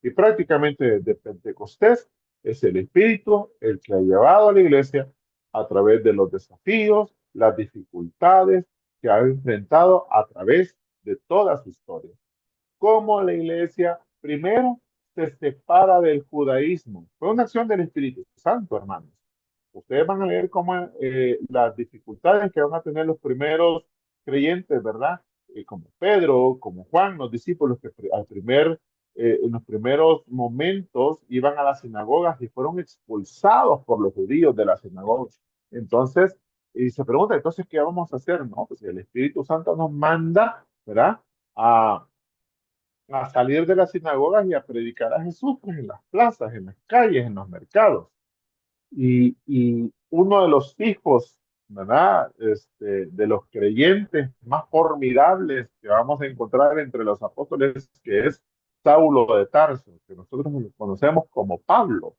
Y prácticamente desde Pentecostés es el Espíritu el que ha llevado a la iglesia a través de los desafíos, las dificultades que ha enfrentado a través de toda su historia. Cómo la iglesia primero se separa del judaísmo. Fue una acción del Espíritu Santo, hermanos. Ustedes van a ver cómo las dificultades que van a tener los primeros creyentes, ¿verdad? Como Pedro, como Juan, los discípulos que en los primeros momentos iban a las sinagogas y fueron expulsados por los judíos de las sinagogas. Entonces, y se pregunta, entonces, ¿qué vamos a hacer? No, pues el Espíritu Santo nos manda, ¿verdad? A salir de las sinagogas y a predicar a Jesús pues, en las plazas, en las calles, en los mercados. Y uno de los hijos, ¿verdad? De los creyentes más formidables que vamos a encontrar entre los apóstoles, que es Saulo de Tarso, que nosotros lo conocemos como Pablo,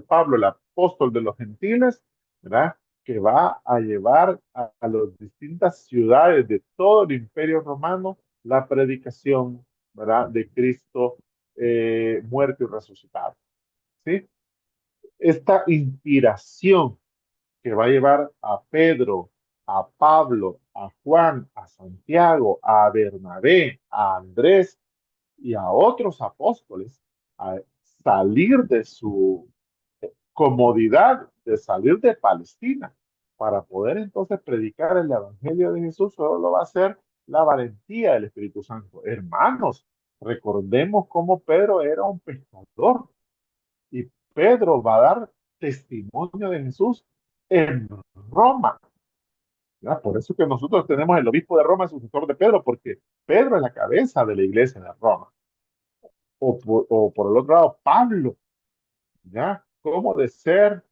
Pablo, el apóstol de los gentiles, ¿verdad? Que va a llevar a las distintas ciudades de todo el imperio romano la predicación, ¿verdad? De Cristo muerto y resucitado, ¿sí? Esta inspiración que va a llevar a Pedro, a Pablo, a Juan, a Santiago, a Bernabé, a Andrés y a otros apóstoles a salir de su comodidad, de salir de Palestina, para poder entonces predicar el Evangelio de Jesús, solo lo va a hacer la valentía del Espíritu Santo. Hermanos, recordemos cómo Pedro era un pescador y Pedro va a dar testimonio de Jesús en Roma. ¿Ya? Por eso que nosotros tenemos el obispo de Roma, el sucesor de Pedro, porque Pedro es la cabeza de la iglesia de Roma. O por el otro lado, Pablo, ¿ya? ¿Cómo de ser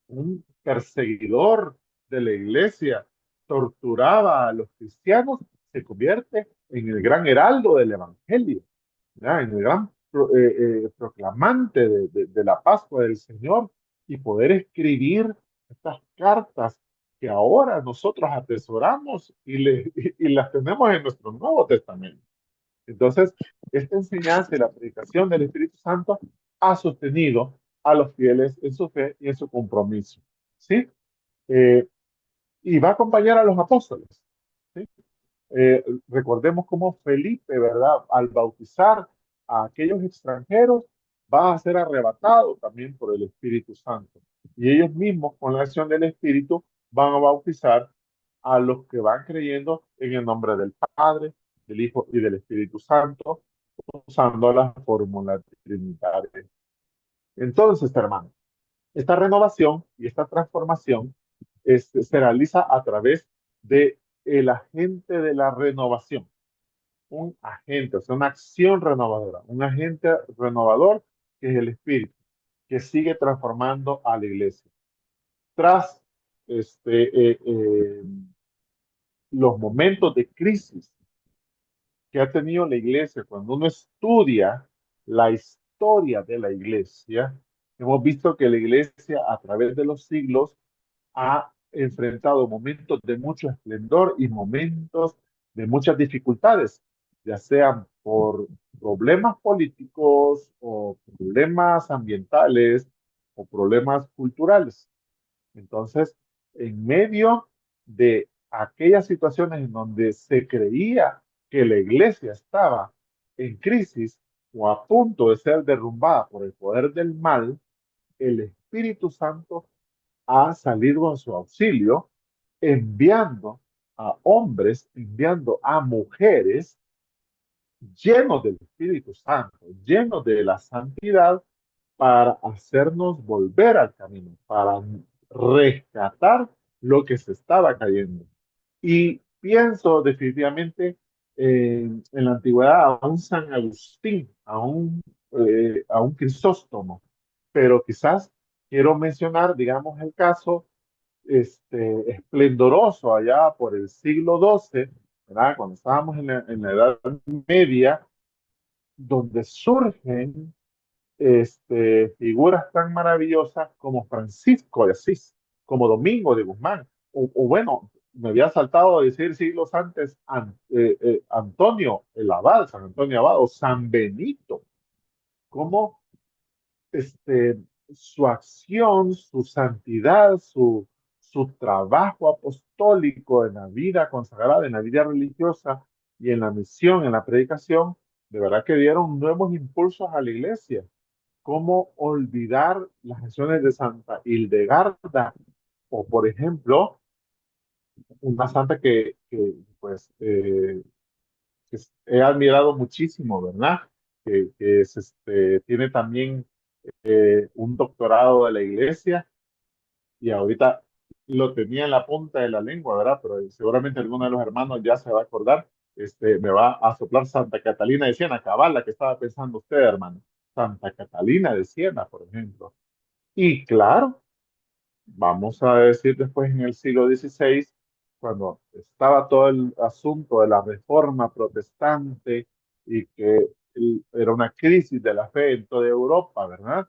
un perseguidor de la iglesia torturaba a los cristianos, se convierte en el gran heraldo del evangelio, ¿ya? En el gran proclamante de la Pascua del Señor y poder escribir estas cartas que ahora nosotros atesoramos y las tenemos en nuestro Nuevo Testamento. Entonces, esta enseñanza y la predicación del Espíritu Santo ha sostenido a los fieles en su fe y en su compromiso, ¿sí? Eh, y va a acompañar a los apóstoles, ¿sí? Recordemos cómo Felipe, ¿verdad? Al bautizar a aquellos extranjeros, va a ser arrebatado también por el Espíritu Santo. Y ellos mismos, con la acción del Espíritu, van a bautizar a los que van creyendo en el nombre del Padre, del Hijo y del Espíritu Santo, usando la fórmula trinitaria. Entonces, hermano, esta renovación y esta transformación se realiza a través de el agente de la renovación, un agente, o sea, una acción renovadora, un agente renovador que es el Espíritu, que sigue transformando a la iglesia. Tras los momentos de crisis que ha tenido la iglesia, cuando uno estudia la historia de la iglesia, hemos visto que la iglesia a través de los siglos ha enfrentado momentos de mucho esplendor y momentos de muchas dificultades, ya sean por problemas políticos o problemas ambientales o problemas culturales. Entonces, en medio de aquellas situaciones en donde se creía que la iglesia estaba en crisis o a punto de ser derrumbada por el poder del mal, el Espíritu Santo ha salido en su auxilio, enviando a hombres, enviando a mujeres llenos del Espíritu Santo, llenos de la santidad, para hacernos volver al camino, para rescatar lo que se estaba cayendo. Y pienso definitivamente en la antigüedad a un San Agustín, a un Crisóstomo, pero quizás quiero mencionar, digamos, el caso esplendoroso allá por el siglo XII, ¿verdad? Cuando estábamos en la Edad Media, donde surgen figuras tan maravillosas como Francisco de Asís, como Domingo de Guzmán, o bueno, me había saltado a decir siglos antes Antonio el Abad, San Antonio Abad, o San Benito, como este, su acción, su santidad, su trabajo apostólico en la vida consagrada, en la vida religiosa y en la misión, en la predicación, de verdad que dieron nuevos impulsos a la iglesia. ¿Cómo olvidar las acciones de Santa Hildegarda? O, por ejemplo, una santa pues, he admirado muchísimo, ¿verdad? Que tiene también un doctorado de la iglesia y ahorita lo tenía en la punta de la lengua, ¿verdad? Pero seguramente alguno de los hermanos ya se va a acordar. Me va a soplar Santa Catalina de Siena, cabal, la que estaba pensando usted, hermano. Santa Catalina de Siena, por ejemplo. Y claro, vamos a decir después en el siglo XVI, cuando estaba todo el asunto de la reforma protestante y que era una crisis de la fe en toda Europa, ¿verdad?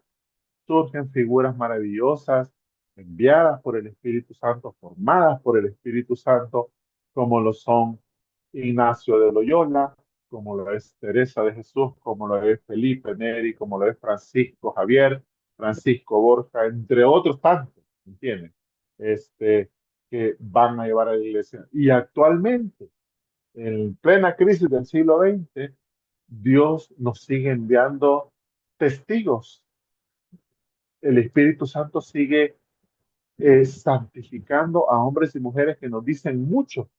Surgen figuras maravillosas enviadas por el Espíritu Santo, formadas por el Espíritu Santo, como lo son Ignacio de Loyola, como lo es Teresa de Jesús, como lo es Felipe Neri, como lo es Francisco Javier, Francisco Borja, entre otros tantos, ¿entienden? Este, que van a llevar a la iglesia. Y actualmente, en plena crisis del siglo XX, Dios nos sigue enviando testigos. El Espíritu Santo sigue santificando a hombres y mujeres que nos dicen mucho,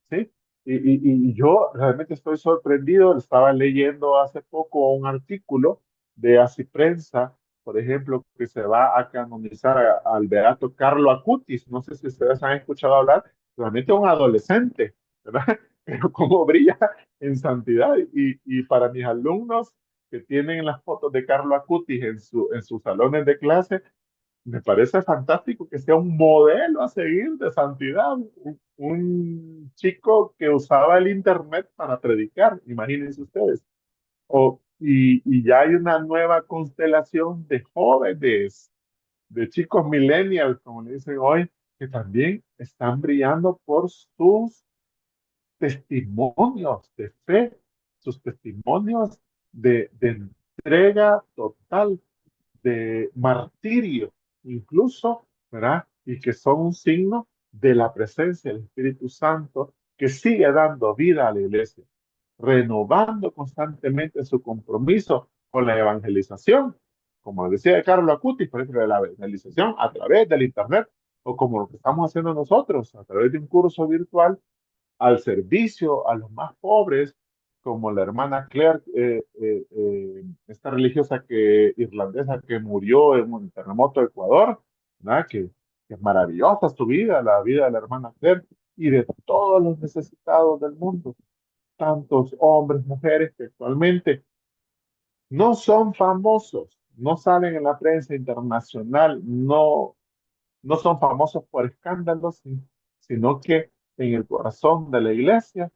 ¿sí? Y yo realmente estoy sorprendido. Estaba leyendo hace poco un artículo de Así Prensa, por ejemplo, que se va a canonizar al beato Carlo Acutis. No sé si ustedes han escuchado hablar, realmente un adolescente, ¿verdad? Pero cómo brilla en santidad. Y para mis alumnos que tienen las fotos de Carlo Acutis en sus salones de clase, me parece fantástico que sea un modelo a seguir de santidad, un chico que usaba el internet para predicar, imagínense ustedes. Y ya hay una nueva constelación de jóvenes, de chicos millennials, como le dicen hoy, que también están brillando por sus testimonios de fe, sus testimonios de entrega total, de martirio, incluso, ¿verdad? Y que son un signo de la presencia del Espíritu Santo que sigue dando vida a la iglesia, renovando constantemente su compromiso con la evangelización, como decía Carlos Acutis, por ejemplo, de la evangelización a través del Internet, o como lo que estamos haciendo nosotros, a través de un curso virtual al servicio a los más pobres, como la hermana Claire, esta religiosa irlandesa que murió en un terremoto de Ecuador, ¿verdad? Que es maravillosa su vida, la vida de la hermana Claire, y de todos los necesitados del mundo, tantos hombres, mujeres que actualmente no son famosos, no salen en la prensa internacional, no son famosos por escándalos, sino que en el corazón de la iglesia,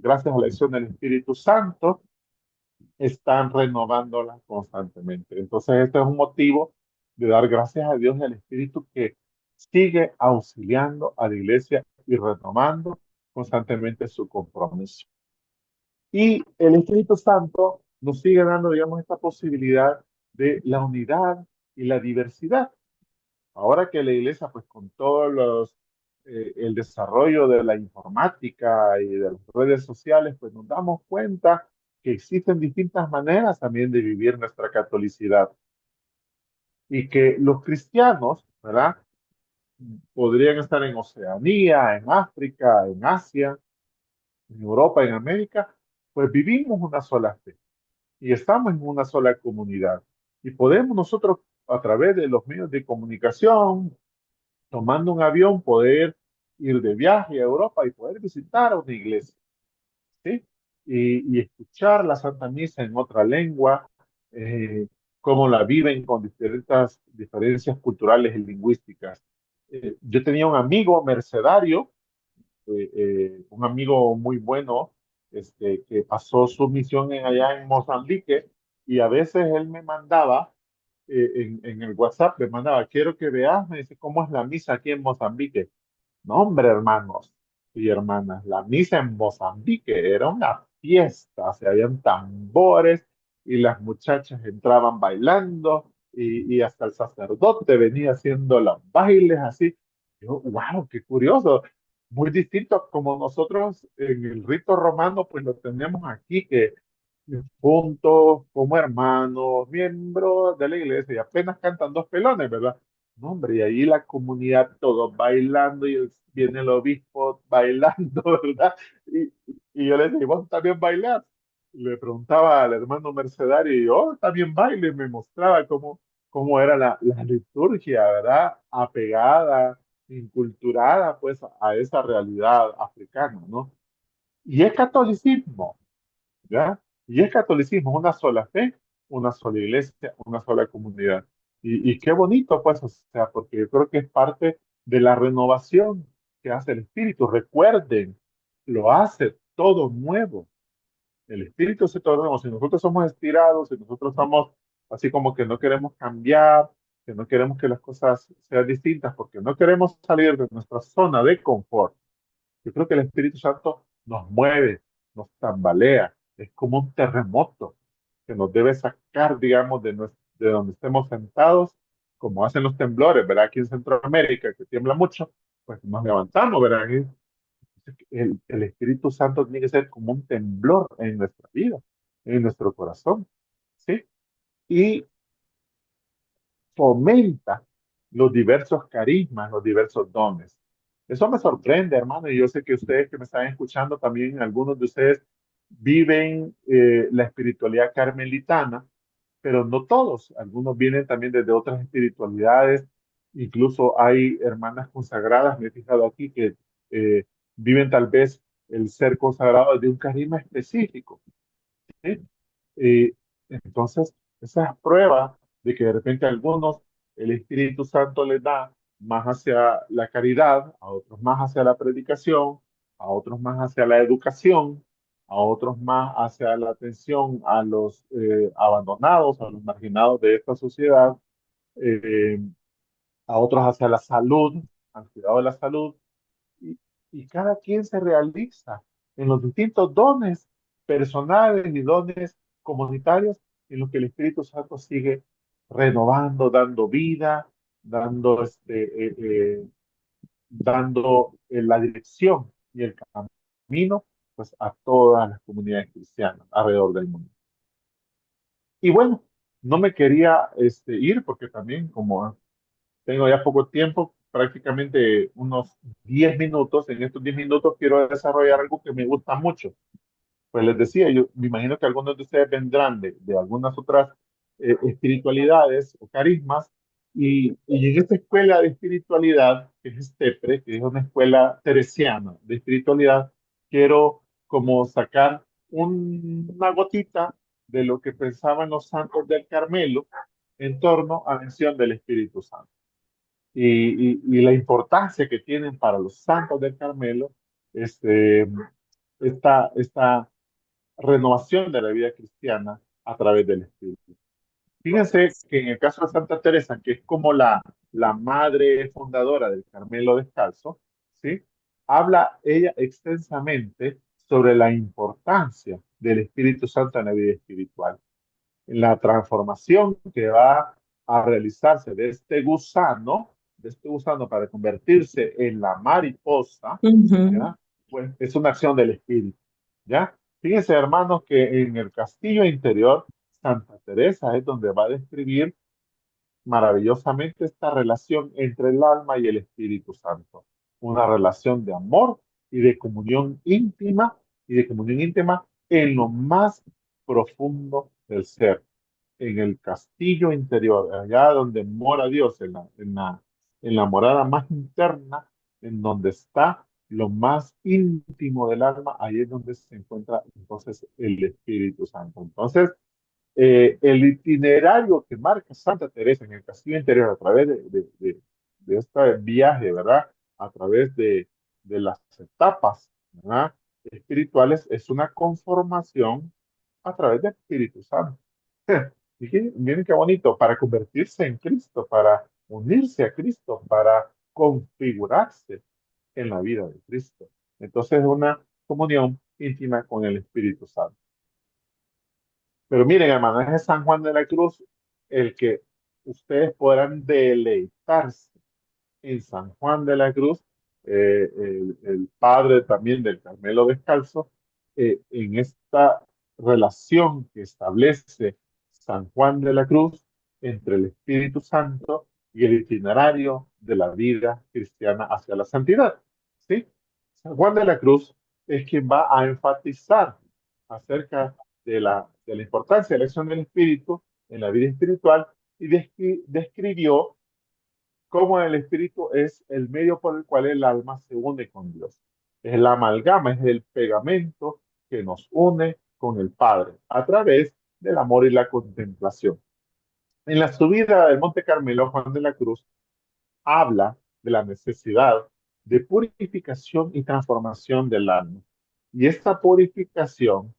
gracias a la acción del Espíritu Santo, están renovándola constantemente. Entonces, este es un motivo de dar gracias a Dios y al Espíritu que sigue auxiliando a la iglesia y renovando constantemente su compromiso. Y el Espíritu Santo nos sigue dando, digamos, esta posibilidad de la unidad y la diversidad. Ahora que la iglesia, pues con el desarrollo de la informática y de las redes sociales, pues nos damos cuenta que existen distintas maneras también de vivir nuestra catolicidad y que los cristianos, ¿verdad? Podrían estar en Oceanía, en África, en Asia, en Europa, en América, pues vivimos una sola fe y estamos en una sola comunidad y podemos nosotros a través de los medios de comunicación, tomando un avión, poder ir de viaje a Europa y poder visitar una iglesia, ¿sí? Y escuchar la Santa Misa en otra lengua, eh, cómo la viven con diferencias culturales y lingüísticas. Yo tenía un amigo mercedario, un amigo muy bueno, que pasó su misión allá en Mozambique y a veces él me mandaba en el WhatsApp, me mandaba, quiero que veas, me dice, cómo es la misa aquí en Mozambique. No, hombre, hermanos y hermanas, la misa en Mozambique era una fiesta, o sea, habían tambores y las muchachas entraban bailando y hasta el sacerdote venía haciendo los bailes así. Yo, wow, qué curioso. Muy distinto a como nosotros en el rito romano, pues lo tenemos aquí, que juntos, como hermanos, miembros de la iglesia, y apenas cantan dos pelones, ¿verdad? No, hombre, y ahí la comunidad, todos bailando, y viene el obispo bailando, ¿verdad? Y yo le dije, ¿vos también bailás? Le preguntaba al hermano Mercedario, y yo también bailo, y me mostraba cómo era la liturgia, ¿verdad? Apegada, inculturada, pues, a esa realidad africana, ¿no? Y es catolicismo, ¿ya? Y es catolicismo, una sola fe, una sola iglesia, una sola comunidad. Y qué bonito, pues, o sea, porque yo creo que es parte de la renovación que hace el Espíritu. Recuerden, lo hace todo nuevo. El Espíritu hace todo nuevo. Si nosotros somos estirados, si nosotros somos así como que no queremos cambiar, que no queremos que las cosas sean distintas, porque no queremos salir de nuestra zona de confort, yo creo que el Espíritu Santo nos mueve, nos tambalea, es como un terremoto que nos debe sacar, digamos, de donde estemos sentados, como hacen los temblores, ¿verdad? Aquí en Centroamérica, que tiembla mucho, pues nos levantamos, ¿verdad? El Espíritu Santo tiene que ser como un temblor en nuestra vida, en nuestro corazón, ¿sí? Y fomenta los diversos carismas, los diversos dones. Eso me sorprende, hermano, y yo sé que ustedes que me están escuchando también, algunos de ustedes viven la espiritualidad carmelitana, pero no todos. Algunos vienen también desde otras espiritualidades. Incluso hay hermanas consagradas, me he fijado aquí, que eh, viven tal vez el ser consagrado de un carisma específico. ¿Sí? Y entonces, esa es prueba de que de repente a algunos el Espíritu Santo les da más hacia la caridad, a otros más hacia la predicación, a otros más hacia la educación, a otros más hacia la atención a los abandonados, a los marginados de esta sociedad, eh, a otros hacia la salud, al cuidado de la salud, y, y cada quien se realiza en los distintos dones personales y dones comunitarios en los que el Espíritu Santo sigue renovando, dando vida, dando, la dirección y el camino pues, a todas las comunidades cristianas alrededor del mundo. Y bueno, no me quería ir porque también como tengo ya poco tiempo, prácticamente unos 10 minutos. En estos 10 minutos quiero desarrollar algo que me gusta mucho. Pues les decía, yo me imagino que algunos de ustedes vendrán de algunas otras espiritualidades o carismas. Y en esta escuela de espiritualidad, que es STEPRE, que es una escuela teresiana de espiritualidad, quiero como sacar una gotita de lo que pensaban los santos del Carmelo en torno a la mención del Espíritu Santo y la importancia que tienen para los santos del Carmelo este, esta renovación de la vida cristiana a través del Espíritu. Fíjense que en el caso de Santa Teresa, que es como la madre fundadora del Carmelo Descalzo, ¿sí? Habla ella extensamente sobre la importancia del Espíritu Santo en la vida espiritual, en la transformación que va a realizarse de este gusano para convertirse en la mariposa, Ujú. ¿ya? Pues es una acción del espíritu, ¿ya? Fíjense, hermanos, que en el castillo interior, Santa Teresa es donde va a describir maravillosamente esta relación entre el alma y el Espíritu Santo. Una relación de amor y de comunión íntima en lo más profundo del ser, en el castillo interior, allá donde mora Dios, en la morada más interna, en donde está lo más íntimo del alma, ahí es donde se encuentra entonces el Espíritu Santo. Entonces, el itinerario que marca Santa Teresa en el castillo interior a través de este viaje, ¿verdad? A través de las etapas, ¿verdad? Espirituales, es una conformación a través del Espíritu Santo. Miren qué bonito, para convertirse en Cristo, para unirse a Cristo, para configurarse en la vida de Cristo. Entonces es una comunión íntima con el Espíritu Santo. Pero miren, hermanos, es San Juan de la Cruz el que ustedes podrán deleitarse en San Juan de la Cruz, el padre también del Carmelo Descalzo, en esta relación que establece San Juan de la Cruz entre el Espíritu Santo y el itinerario de la vida cristiana hacia la santidad. ¿Sí? San Juan de la Cruz es quien va a enfatizar acerca de la importancia de la acción del Espíritu en la vida espiritual y describió cómo el espíritu es el medio por el cual el alma se une con Dios. Es la amalgama, es el pegamento que nos une con el Padre a través del amor y la contemplación. En la subida del Monte Carmelo, Juan de la Cruz habla de la necesidad de purificación y transformación del alma. Y esta purificación,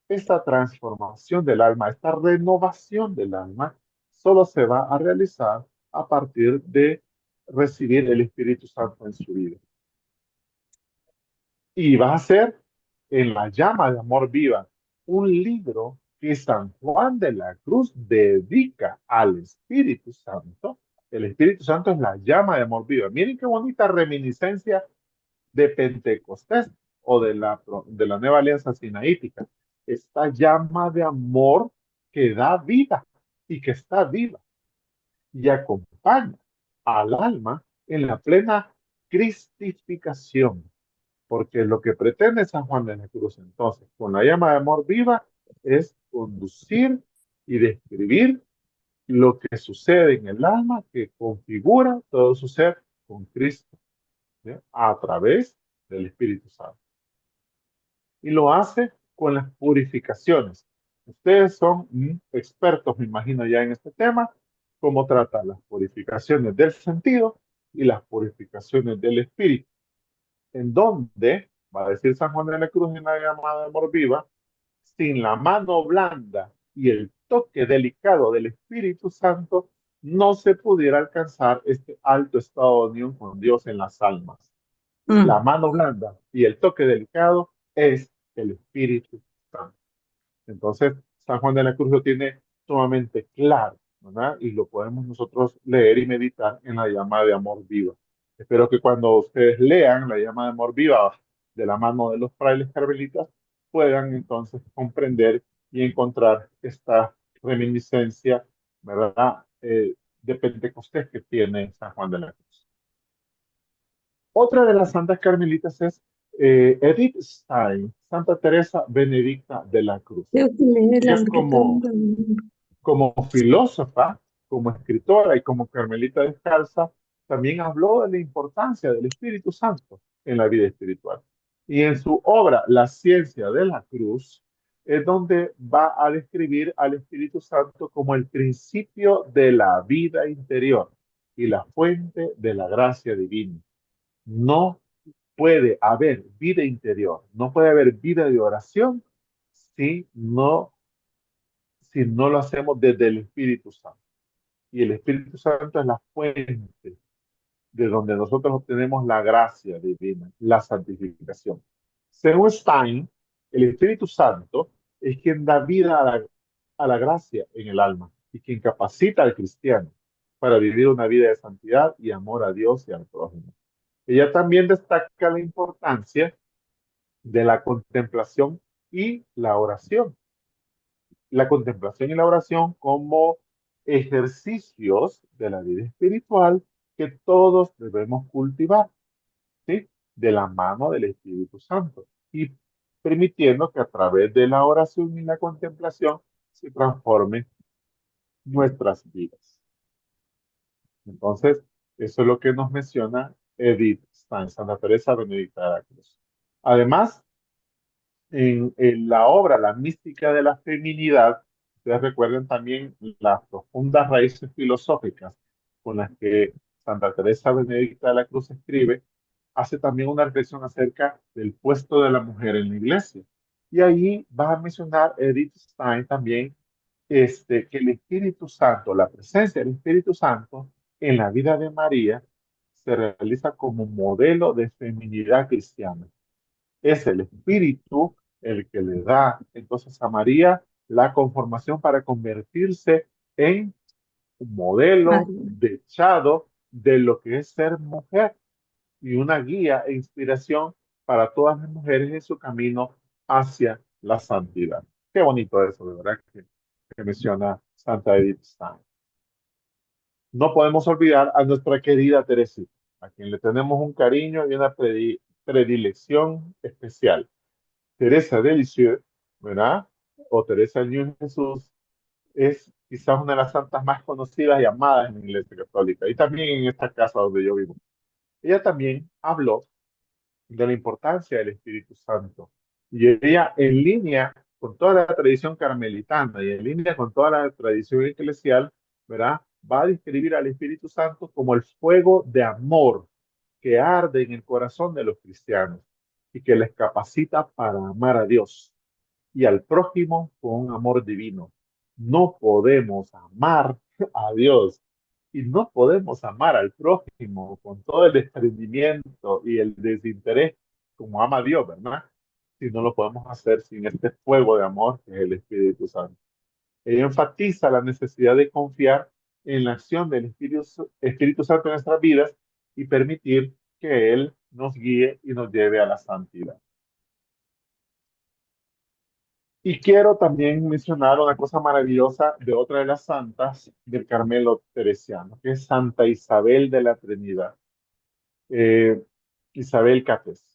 esta transformación del alma, esta renovación del alma, solo se va a realizar a partir de recibir el Espíritu Santo en su vida. Y va a ser en la llama de amor viva, un libro que San Juan de la Cruz dedica al Espíritu Santo. El Espíritu Santo es la llama de amor viva. Miren qué bonita reminiscencia de Pentecostés o de la nueva alianza sinaítica. Esta llama de amor que da vida y que está viva y acompaña al alma en la plena cristificación. Porque lo que pretende San Juan de la Cruz entonces, con la llama de amor viva, es conducir y describir lo que sucede en el alma que configura todo su ser con Cristo, ¿sí? A través del Espíritu Santo. Y lo hace con las purificaciones. Ustedes son expertos, me imagino, ya en este tema, cómo trata las purificaciones del sentido y las purificaciones del espíritu, en donde, va a decir San Juan de la Cruz en la llamada de amor viva, sin la mano blanda y el toque delicado del Espíritu Santo, no se pudiera alcanzar este alto estado de unión con Dios en las almas. La mano blanda y el toque delicado es el Espíritu Santo. Entonces, San Juan de la Cruz lo tiene sumamente claro, ¿verdad? Y lo podemos nosotros leer y meditar en la llama de amor viva. Espero que cuando ustedes lean la llama de amor viva de la mano de los frailes carmelitas, puedan entonces comprender y encontrar esta reminiscencia, ¿verdad? De Pentecostés que tiene San Juan de la Cruz. Otra de las santas carmelitas es Edith Stein, Santa Teresa Benedicta de la Cruz. Tengo que leerla Ella porque tengo como filósofa, como escritora y como carmelita descalza, también habló de la importancia del Espíritu Santo en la vida espiritual. Y en su obra La ciencia de la cruz es donde va a describir al Espíritu Santo como el principio de la vida interior y la fuente de la gracia divina. No puede haber vida interior, no puede haber vida de oración si no, si no lo hacemos desde el Espíritu Santo. Y el Espíritu Santo es la fuente de donde nosotros obtenemos la gracia divina, la santificación. Según Stein, el Espíritu Santo es quien da vida a la gracia en el alma y quien capacita al cristiano para vivir una vida de santidad y amor a Dios y al prójimo. Ella también destaca la importancia de la contemplación y la oración. La contemplación y la oración como ejercicios de la vida espiritual que todos debemos cultivar, ¿sí? De la mano del Espíritu Santo y permitiendo que a través de la oración y la contemplación se transformen nuestras vidas. Entonces, eso es lo que nos menciona Edith Stein, Santa Teresa Benedicta de la Cruz. Además, en la obra La mística de la feminidad, ustedes recuerden también las profundas raíces filosóficas con las que Santa Teresa Benedicta de la Cruz escribe, hace también una reflexión acerca del puesto de la mujer en la iglesia. Y ahí va a mencionar Edith Stein también que el Espíritu Santo, la presencia del Espíritu Santo en la vida de María se realiza como modelo de feminidad cristiana. Es el Espíritu el que le da entonces a María la conformación para convertirse en un modelo María. dechado de lo que es ser mujer y una guía e inspiración para todas las mujeres en su camino hacia la santidad. Qué bonito eso, de verdad, que menciona Santa Edith Stein. No podemos olvidar a nuestra querida Teresita, a quien le tenemos un cariño y una predilección especial. Teresa de Lisieux, ¿verdad? O Teresa del Niño Jesús, es quizás una de las santas más conocidas y amadas en la Iglesia Católica y también en esta casa donde yo vivo. Ella también habló de la importancia del Espíritu Santo. Y ella, en línea con toda la tradición carmelitana y en línea con toda la tradición eclesial, ¿verdad? Va a describir al Espíritu Santo como el fuego de amor que arde en el corazón de los cristianos y que les capacita para amar a Dios y al prójimo con un amor divino. No podemos amar a Dios y no podemos amar al prójimo con todo el desprendimiento y el desinterés como ama a Dios, ¿verdad? Si no lo podemos hacer sin este fuego de amor que es el Espíritu Santo. Ella enfatiza la necesidad de confiar en la acción del Espíritu Santo en nuestras vidas y permitir que Él nos guíe y nos lleve a la santidad. Y quiero también mencionar una cosa maravillosa de otra de las santas del Carmelo teresiano, que es Santa Isabel de la Trinidad, eh, Isabel Cátés.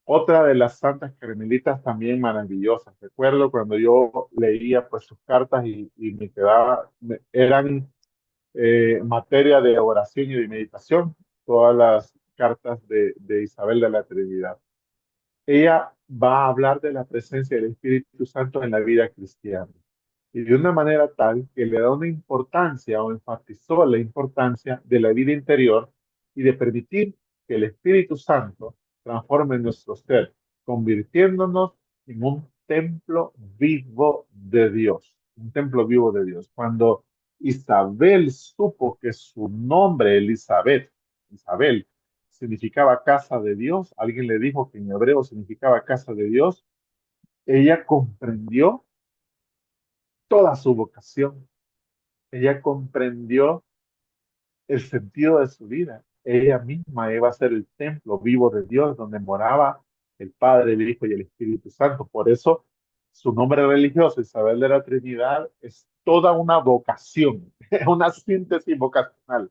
Otra de las santas carmelitas también maravillosas. Recuerdo cuando yo leía pues sus cartas y me quedaba, eran materia de oración y de meditación, todas las cartas de Isabel de la Trinidad. Ella va a hablar de la presencia del Espíritu Santo en la vida cristiana y de una manera tal que le da una importancia o enfatizó la importancia de la vida interior y de permitir que el Espíritu Santo transforme nuestro ser, convirtiéndonos en un templo vivo de Dios, un templo vivo de Dios. Cuando Isabel supo que su nombre, Elizabeth, Isabel, significaba casa de Dios, alguien le dijo que en hebreo significaba casa de Dios, ella comprendió toda su vocación. Ella comprendió el sentido de su vida. Ella misma iba a ser el templo vivo de Dios donde moraba el Padre, el Hijo y el Espíritu Santo. Por eso su nombre religioso, Isabel de la Trinidad, es toda una vocación, una síntesis vocacional,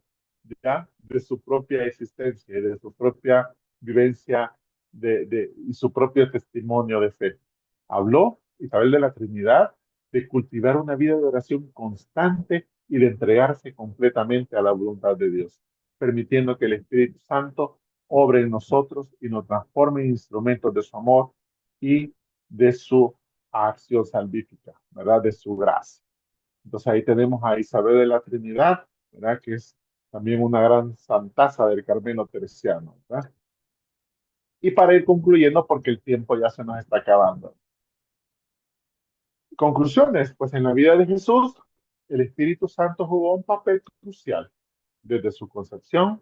¿ya? De su propia existencia y de su propia vivencia y su propio testimonio de fe. Habló Isabel de la Trinidad de cultivar una vida de oración constante y de entregarse completamente a la voluntad de Dios, permitiendo que el Espíritu Santo obre en nosotros y nos transforme en instrumentos de su amor y de su acción salvífica, ¿verdad? De su gracia. Entonces ahí tenemos a Isabel de la Trinidad, ¿verdad? Que es también una gran santaza del Carmelo teresiano, ¿verdad? Y para ir concluyendo, porque el tiempo ya se nos está acabando. Conclusiones, pues en la vida de Jesús, el Espíritu Santo jugó un papel crucial desde su concepción,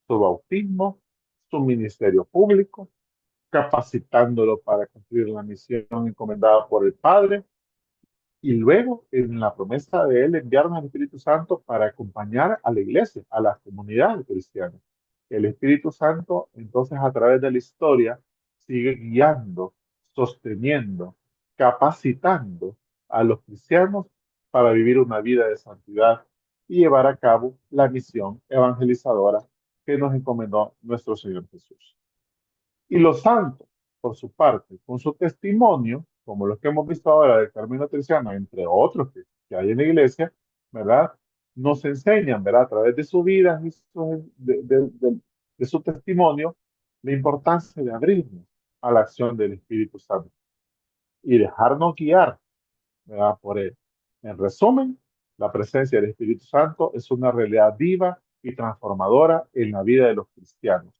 su bautismo, su ministerio público, capacitándolo para cumplir la misión encomendada por el Padre, y luego en la promesa de él enviarnos al Espíritu Santo para acompañar a la iglesia, a la comunidad cristiana. El Espíritu Santo, entonces, a través de la historia, sigue guiando, sosteniendo, capacitando a los cristianos para vivir una vida de santidad y llevar a cabo la misión evangelizadora que nos encomendó nuestro Señor Jesús. Y los santos, por su parte, con su testimonio, como los que hemos visto ahora del Carmelo Teresiano, entre otros que hay en la iglesia, ¿verdad? Nos enseñan, ¿verdad? A través de su vida y de su testimonio, la importancia de abrirnos a la acción del Espíritu Santo y dejarnos guiar, ¿verdad? Por él. En resumen, la presencia del Espíritu Santo es una realidad viva y transformadora en la vida de los cristianos.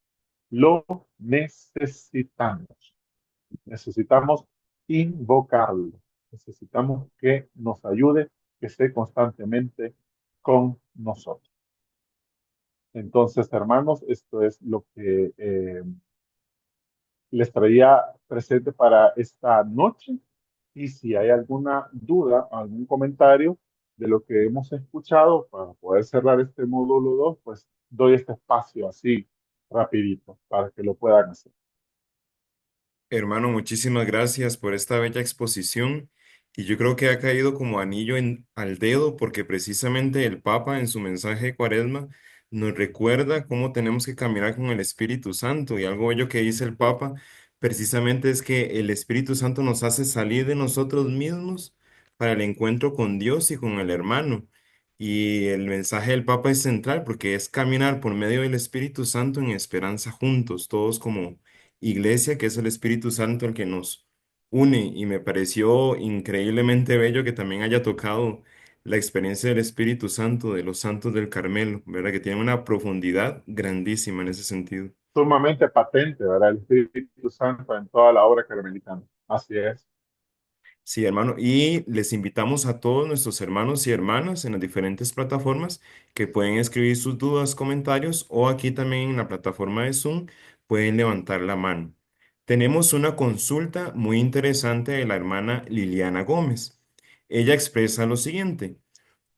Lo necesitamos. Necesitamos invocarlo. Necesitamos que nos ayude que esté constantemente con nosotros. Entonces, hermanos, esto es lo que les traía presente para esta noche. Y si hay alguna duda, algún comentario de lo que hemos escuchado para poder cerrar este módulo 2, pues doy este espacio así rapidito para que lo puedan hacer. Hermano, muchísimas gracias por esta bella exposición y yo creo que ha caído como anillo al dedo porque precisamente el Papa en su mensaje de Cuaresma nos recuerda cómo tenemos que caminar con el Espíritu Santo y algo bello que dice el Papa precisamente es que el Espíritu Santo nos hace salir de nosotros mismos para el encuentro con Dios y con el hermano. Y el mensaje del Papa es central porque es caminar por medio del Espíritu Santo en esperanza juntos, todos como iglesia, que es el Espíritu Santo el que nos une. Y me pareció increíblemente bello que también haya tocado la experiencia del Espíritu Santo de los santos del Carmelo, ¿verdad? Que tiene una profundidad grandísima en ese sentido. Sumamente patente, ¿verdad? El Espíritu Santo en toda la obra carmelitana. Así es. Sí, hermano, y les invitamos a todos nuestros hermanos y hermanas en las diferentes plataformas que pueden escribir sus dudas, comentarios o aquí también en la plataforma de Zoom pueden levantar la mano. Tenemos una consulta muy interesante de la hermana Liliana Gómez. Ella expresa lo siguiente: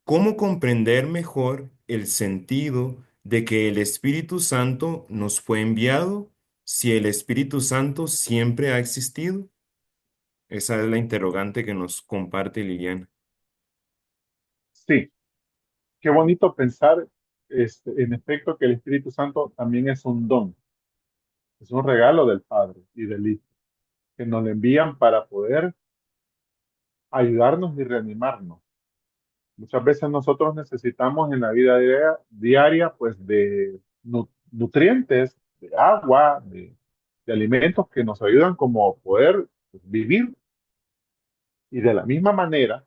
¿cómo comprender mejor el sentido de que el Espíritu Santo nos fue enviado si el Espíritu Santo siempre ha existido? Esa es la interrogante que nos comparte Liliana. Sí, qué bonito pensar, en efecto, que el Espíritu Santo también es un don, es un regalo del Padre y del Hijo, que nos lo envían para poder ayudarnos y reanimarnos. Muchas veces nosotros necesitamos en la vida diaria, pues, de nutrientes, de agua, de alimentos que nos ayudan como a poder pues, vivir. Y de la misma manera,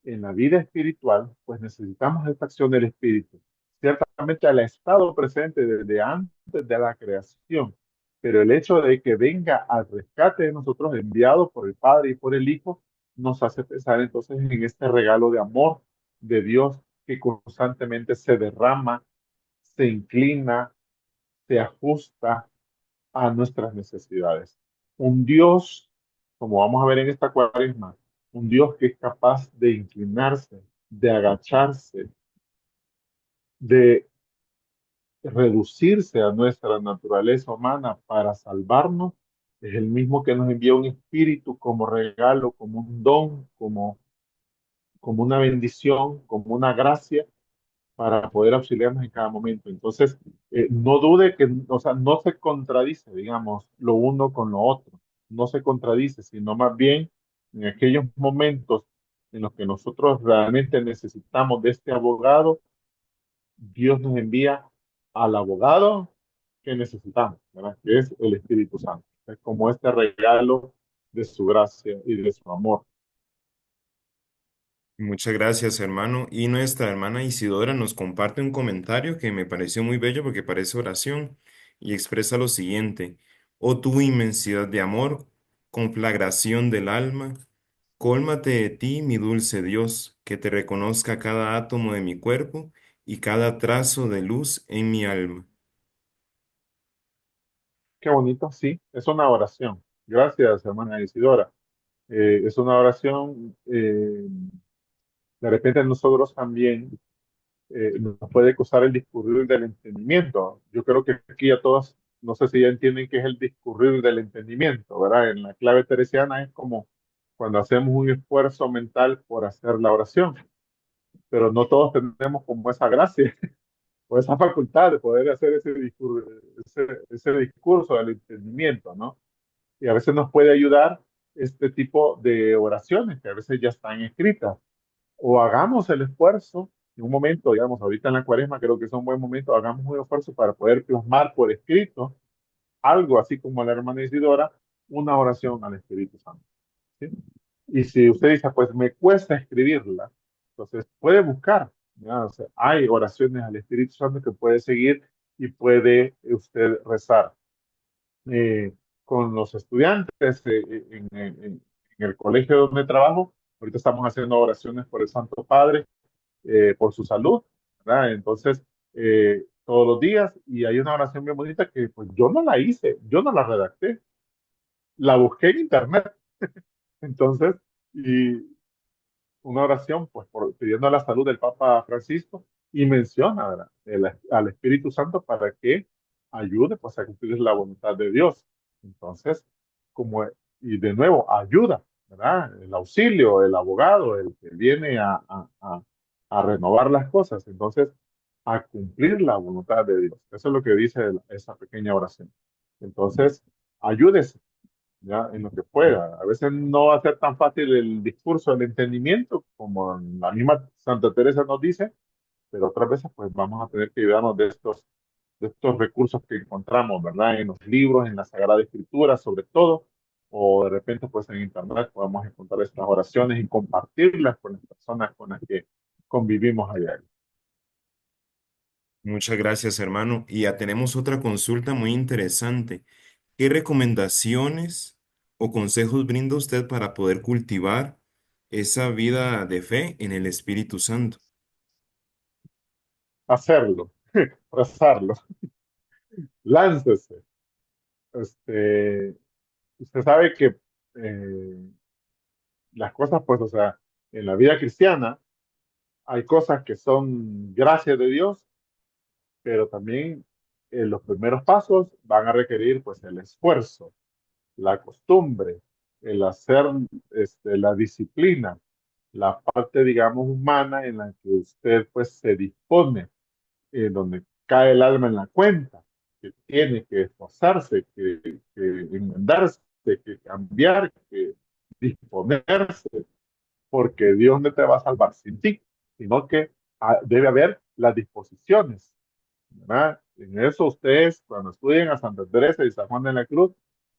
en la vida espiritual, pues necesitamos esta acción del Espíritu. Ciertamente él ha estado presente desde antes de la creación, pero el hecho de que venga al rescate de nosotros, enviado por el Padre y por el Hijo, nos hace pensar entonces en este regalo de amor de Dios que constantemente se derrama, se inclina, se ajusta a nuestras necesidades. Un Dios, como vamos a ver en esta cuaresma, un Dios que es capaz de inclinarse, de agacharse, de reducirse a nuestra naturaleza humana para salvarnos, es el mismo que nos envía un espíritu como regalo, como un don, como una bendición, como una gracia para poder auxiliarnos en cada momento. Entonces, no dude que, o sea, no se contradice, digamos, lo uno con lo otro, no se contradice, sino más bien en aquellos momentos en los que nosotros realmente necesitamos de este abogado, Dios nos envía al abogado que necesitamos, ¿verdad? Que es el Espíritu Santo. Es como este regalo de su gracia y de su amor. Muchas gracias, hermano. Y nuestra hermana Isidora nos comparte un comentario que me pareció muy bello porque parece oración y expresa lo siguiente: oh tu inmensidad de amor, conflagración del alma, cólmate de ti, mi dulce Dios, que te reconozca cada átomo de mi cuerpo y cada trazo de luz en mi alma. Qué bonito, sí, es una oración. Gracias, hermana Isidora. Es una oración, de repente nosotros también nos puede costar el discurrir del entendimiento. Yo creo que aquí a todos, no sé si ya entienden qué es el discurrir del entendimiento, ¿verdad? En la clave teresiana es como cuando hacemos un esfuerzo mental por hacer la oración, pero no todos tenemos como esa gracia o esa facultad de poder hacer ese discurso del entendimiento, ¿no? Y a veces nos puede ayudar este tipo de oraciones que a veces ya están escritas. O hagamos el esfuerzo en un momento, digamos, ahorita en la cuaresma creo que es un buen momento, hagamos un esfuerzo para poder plasmar por escrito algo así como la hermana Isidora, una oración al Espíritu Santo. ¿Sí? Y si usted dice, pues me cuesta escribirla, entonces puede buscar, ¿ya? O sea, hay oraciones al Espíritu Santo que puede seguir y puede usted rezar con los estudiantes en el colegio donde trabajo, Ahorita estamos haciendo oraciones por el Santo Padre, por su salud, ¿verdad? Entonces, todos los días, y hay una oración bien bonita que pues yo no la hice, yo no la redacté, la busqué en internet. Entonces, y una oración, pues, pidiendo la salud del Papa Francisco y menciona, ¿verdad? Al Espíritu Santo para que ayude, pues, a cumplir la voluntad de Dios. Entonces, como, y de nuevo, ayuda, ¿verdad? El auxilio, el abogado, el que viene a renovar las cosas. Entonces, a cumplir la voluntad de Dios. Eso es lo que dice esa pequeña oración. Entonces, ayúdese, ¿ya? En lo que pueda. A veces no va a ser tan fácil el discurso, el entendimiento, como la misma Santa Teresa nos dice, pero otras veces pues vamos a tener que ayudarnos de estos recursos que encontramos, ¿verdad? En los libros, en la Sagrada Escritura, sobre todo, o de repente pues en Internet podemos encontrar estas oraciones y compartirlas con las personas con las que convivimos a diario. Muchas gracias, hermano. Y ya tenemos otra consulta muy interesante. ¿Qué recomendaciones o consejos brinda usted para poder cultivar esa vida de fe en el Espíritu Santo? Hacerlo, rezarlo, láncese. Este, usted sabe que las cosas, pues, o sea, en la vida cristiana hay cosas que son gracias de Dios, pero también los primeros pasos van a requerir, pues, el esfuerzo, la costumbre, el hacer, la disciplina, la parte, digamos, humana en la que usted, pues, se dispone, donde cae el alma en la cuenta, que tiene que esforzarse, que enmendarse, que cambiar, que disponerse, porque Dios no te va a salvar sin ti, sino que debe haber las disposiciones, ¿verdad? En eso ustedes, cuando estudien a Santa Teresa y San Juan de la Cruz,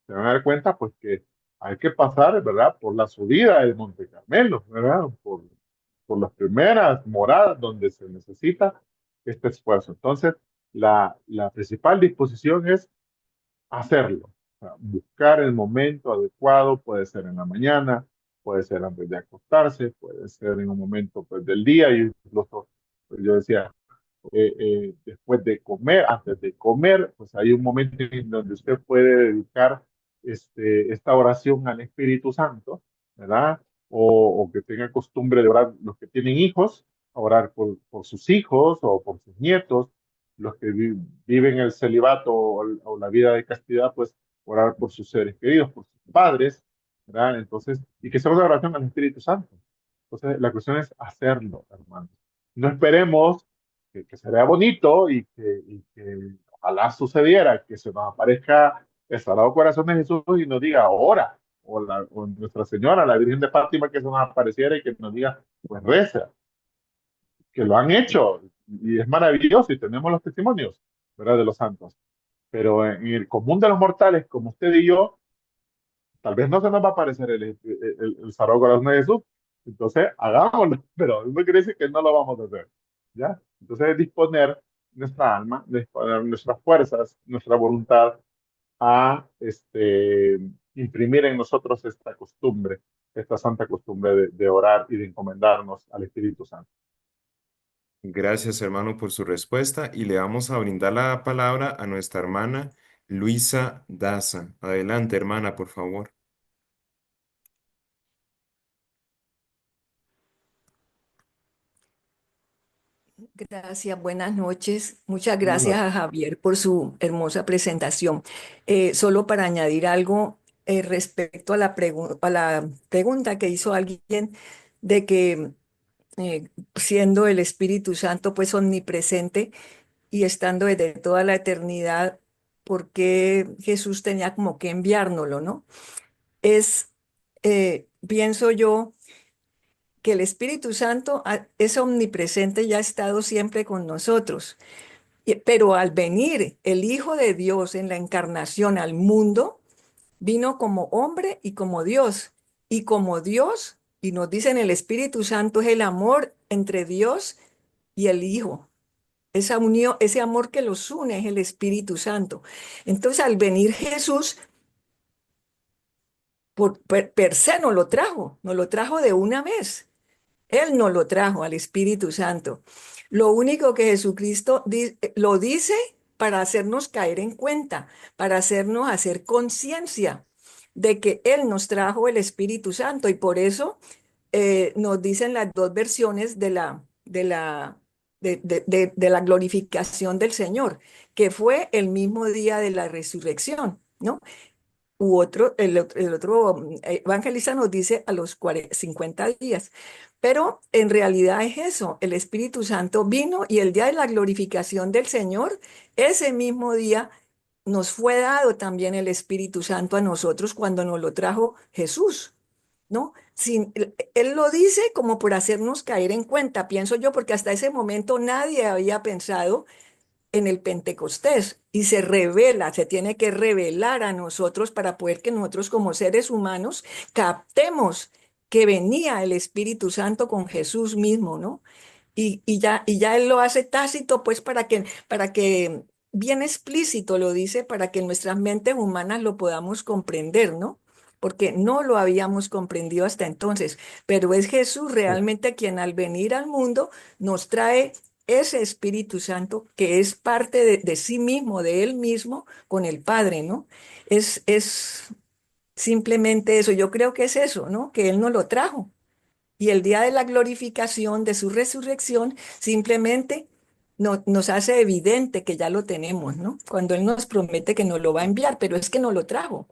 se van a dar cuenta, pues, que hay que pasar, ¿verdad?, por la subida del Monte Carmelo, ¿verdad?, por las primeras moradas donde se necesita este esfuerzo. Entonces, la principal disposición es hacerlo. O sea, buscar el momento adecuado, puede ser en la mañana, puede ser antes de acostarse, puede ser en un momento pues, del día, y incluso pues, yo decía, después de comer, antes de comer, pues hay un momento en donde usted puede dedicar esta oración al Espíritu Santo, ¿verdad? O que tenga costumbre de orar los que tienen hijos, orar por sus hijos o por sus nietos, los que viven el celibato o la vida de castidad, pues orar por sus seres queridos, por sus padres, ¿verdad? Entonces, y que sea una oración al Espíritu Santo. Entonces, la cuestión es hacerlo, hermanos. No esperemos que se vea bonito y que ojalá sucediera, que se nos aparezca el Sagrado Corazón de Jesús y nos diga ahora, o Nuestra Señora, la Virgen de Fátima, que se nos apareciera y que nos diga, pues reza, que lo han hecho y es maravilloso y tenemos los testimonios, ¿verdad? De los santos. Pero en el común de los mortales, como usted y yo, tal vez no se nos va a aparecer el Sagrado Corazón de Jesús. Entonces, hagámoslo, pero eso no quiere decir que no lo vamos a hacer, ¿ya? Entonces, es disponer nuestra alma, disponer nuestras fuerzas, nuestra voluntad a imprimir en nosotros esta costumbre, esta santa costumbre de orar y de encomendarnos al Espíritu Santo. Gracias, hermano, por su respuesta y le vamos a brindar la palabra a nuestra hermana Luisa Daza. Adelante, hermana, por favor. Gracias, buenas noches. Muchas Buenas gracias a noches. Javier por su hermosa presentación. Solo para añadir algo respecto a a la pregunta que hizo alguien de que siendo el Espíritu Santo pues omnipresente y estando desde toda la eternidad, ¿por qué Jesús tenía como que enviárnoslo, no? Es, pienso yo que el Espíritu Santo es omnipresente y ha estado siempre con nosotros. Pero al venir el Hijo de Dios en la encarnación al mundo, vino como hombre y como Dios. Y como Dios, y nos dicen el Espíritu Santo es el amor entre Dios y el Hijo. Esa unión, ese amor que los une es el Espíritu Santo. Entonces, al venir Jesús, per se nos lo trajo de una vez. Él nos lo trajo al Espíritu Santo. Lo único que Jesucristo lo dice para hacernos caer en cuenta, para hacernos hacer conciencia de que Él nos trajo el Espíritu Santo y por eso nos dicen las dos versiones de la glorificación del Señor, que fue el mismo día de la resurrección, ¿no? El otro evangelista nos dice a los 50 días. Pero en realidad es eso, el Espíritu Santo vino y el día de la glorificación del Señor, ese mismo día nos fue dado también el Espíritu Santo a nosotros cuando nos lo trajo Jesús, ¿no? Él lo dice como por hacernos caer en cuenta, pienso yo, porque hasta ese momento nadie había pensado en el Pentecostés y se revela, se tiene que revelar a nosotros para poder que nosotros como seres humanos captemos que venía el Espíritu Santo con Jesús mismo, ¿no? Y ya Él lo hace tácito, pues para que bien explícito lo dice, para que nuestras mentes humanas lo podamos comprender, ¿no? Porque no lo habíamos comprendido hasta entonces, pero es Jesús realmente quien al venir al mundo nos trae ese Espíritu Santo que es parte de sí mismo, de Él mismo, con el Padre, ¿no? Es simplemente eso, yo creo que es eso, ¿no? Que Él nos lo trajo. Y el día de la glorificación de su resurrección simplemente nos hace evidente que ya lo tenemos, ¿no? Cuando Él nos promete que nos lo va a enviar, pero es que nos lo trajo.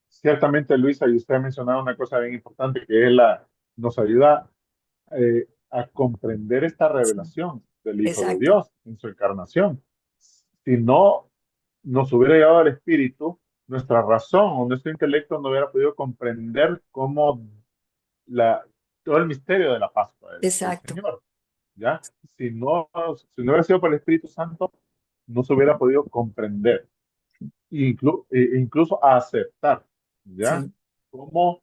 Ciertamente, Luisa, y usted ha mencionado una cosa bien importante que es nos ayuda a comprender esta Sí, revelación del Hijo de exacto, Dios en su encarnación. Si no nos hubiera llegado al Espíritu, nuestra razón o nuestro intelecto no hubiera podido comprender cómo la, todo el misterio de la Pascua del exacto. Señor. ¿Ya? Si no hubiera sido por el Espíritu Santo, no se hubiera podido comprender, incluso aceptar, ¿ya? Sí, Cómo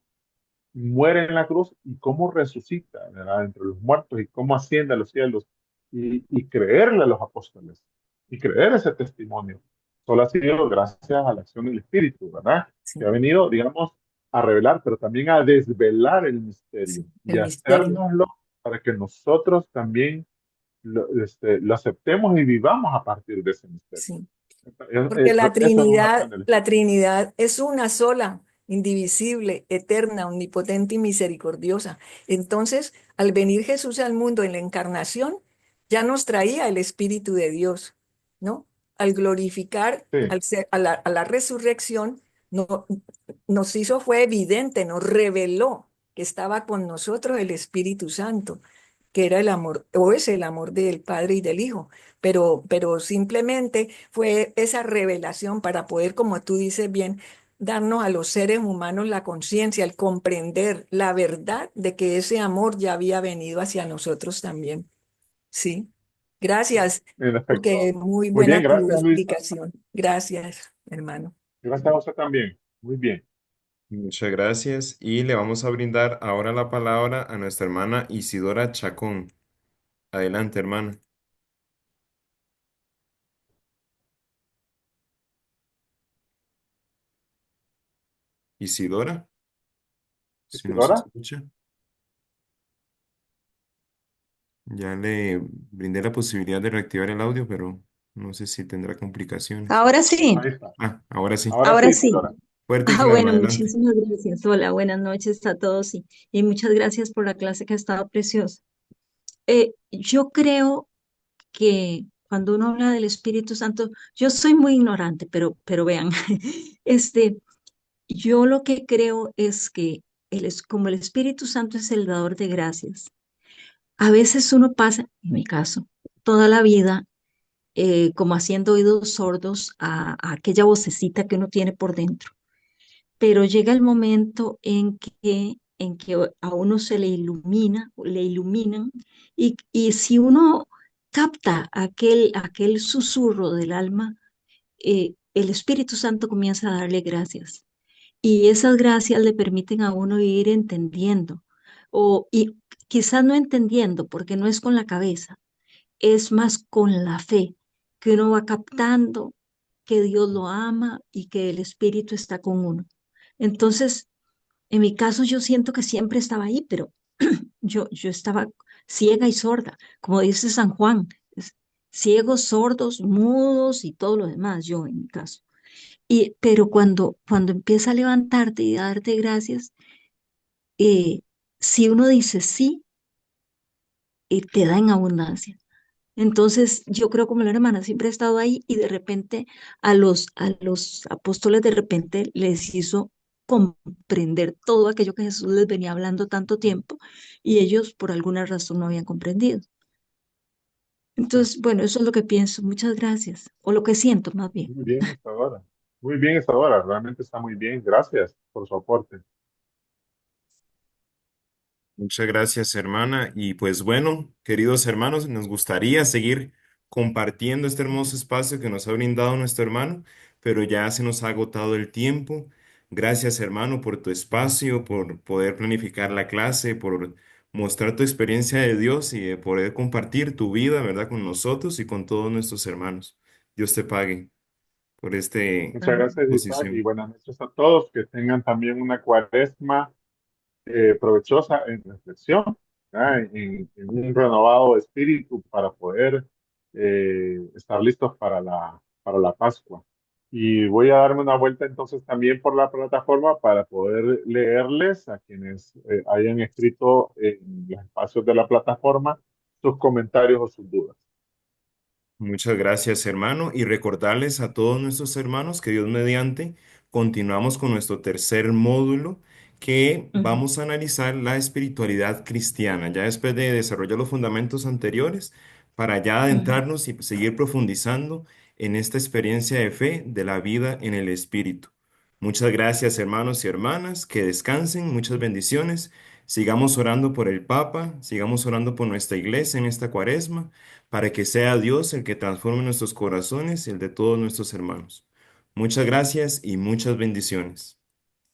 muere en la cruz y cómo resucita, ¿verdad? Entre los muertos y cómo asciende a los cielos y creerle a los apóstoles y creer ese testimonio. Solo ha sido gracias a la acción del Espíritu, ¿verdad? Que ha sí, venido, digamos, a revelar, pero también a desvelar el sí, misterio y el a misterio. hacérnoslo para que nosotros también lo aceptemos y vivamos a partir de ese misterio. Sí. Porque Eso es una acción del La Espíritu. Trinidad es una sola, indivisible, eterna, omnipotente y misericordiosa. Entonces, al venir Jesús al mundo en la encarnación, ya nos traía el Espíritu de Dios, ¿no? Al glorificar, Sí, a la resurrección, no, nos hizo, fue evidente, nos reveló que estaba con nosotros el Espíritu Santo, que era el amor, o es el amor del Padre y del Hijo, pero simplemente fue esa revelación para poder, como tú dices bien, darnos a los seres humanos la conciencia, el comprender la verdad de que ese amor ya había venido hacia nosotros también. Sí. Gracias, en porque efecto. muy Muy bien, buena tu gracias, Luisa. explicación. Gracias, hermano. Gracias a usted también. Muy bien. Muchas gracias. Y le vamos a brindar ahora la palabra a nuestra hermana Isidora Chacón. Adelante, hermana. Isidora, si nos Isidora. escucha. Ya le brindé la posibilidad de reactivar el audio, pero no sé si tendrá complicaciones. Ahora sí, Ahí está. Ah, ahora sí. Ahora sí, ahora sí. Isidora. Fuerte y Ah, claro, bueno, adelante. muchísimas gracias. Hola, buenas noches a todos y muchas gracias por la clase que ha estado preciosa. Yo creo que cuando uno habla del Espíritu Santo, yo soy muy ignorante, pero vean, este, yo lo que creo es que como el Espíritu Santo es el dador de gracias, a veces uno pasa, en mi caso, toda la vida como haciendo oídos sordos a aquella vocecita que uno tiene por dentro, pero llega el momento en que a uno se le ilumina, le iluminan, y si uno capta aquel susurro del alma, el Espíritu Santo comienza a darle gracias. Y esas gracias le permiten a uno ir entendiendo, y quizás no entendiendo, porque no es con la cabeza, es más con la fe, que uno va captando que Dios lo ama y que el Espíritu está con uno. Entonces, en mi caso, yo siento que siempre estaba ahí, pero yo estaba ciega y sorda, como dice San Juan, ciegos, sordos, mudos y todo lo demás, yo en mi caso. Pero cuando empieza a levantarte y a darte gracias, eh, si uno dice sí, te da en abundancia. Entonces, yo creo como la hermana siempre ha estado ahí y de repente a los apóstoles de repente les hizo comprender todo aquello que Jesús les venía hablando tanto tiempo y ellos por alguna razón no habían comprendido. Entonces, bueno, eso es lo que pienso. Muchas gracias. O lo que siento más bien. Muy bien, Isadora. Muy bien, Isadora. Realmente está muy bien. Gracias por su aporte. Muchas gracias, hermana. Y pues bueno, queridos hermanos, nos gustaría seguir compartiendo este hermoso espacio que nos ha brindado nuestro hermano, pero ya se nos ha agotado el tiempo. Gracias, hermano, por tu espacio, por poder planificar la clase, por mostrar tu experiencia de Dios y de poder compartir tu vida, ¿verdad?, con nosotros y con todos nuestros hermanos. Dios te pague por esta Muchas Amén. gracias, Isaac, y posición. buenas noches a todos. Que tengan también una cuaresma provechosa en reflexión, ¿verdad? En un renovado espíritu para poder estar listos para la Pascua. Y voy a darme una vuelta entonces también por la plataforma para poder leerles a quienes hayan escrito en los espacios de la plataforma sus comentarios o sus dudas. Muchas gracias, hermano, y recordarles a todos nuestros hermanos que Dios mediante continuamos con nuestro tercer módulo que Ujú, vamos a analizar la espiritualidad cristiana, ya después de desarrollar los fundamentos anteriores, para ya ujú. adentrarnos y seguir profundizando en esta experiencia de fe de la vida en el Espíritu. Muchas gracias, hermanos y hermanas, que descansen, muchas bendiciones. Sigamos orando por el Papa, sigamos orando por nuestra iglesia en esta cuaresma para que sea Dios el que transforme nuestros corazones y el de todos nuestros hermanos. Muchas gracias y muchas bendiciones.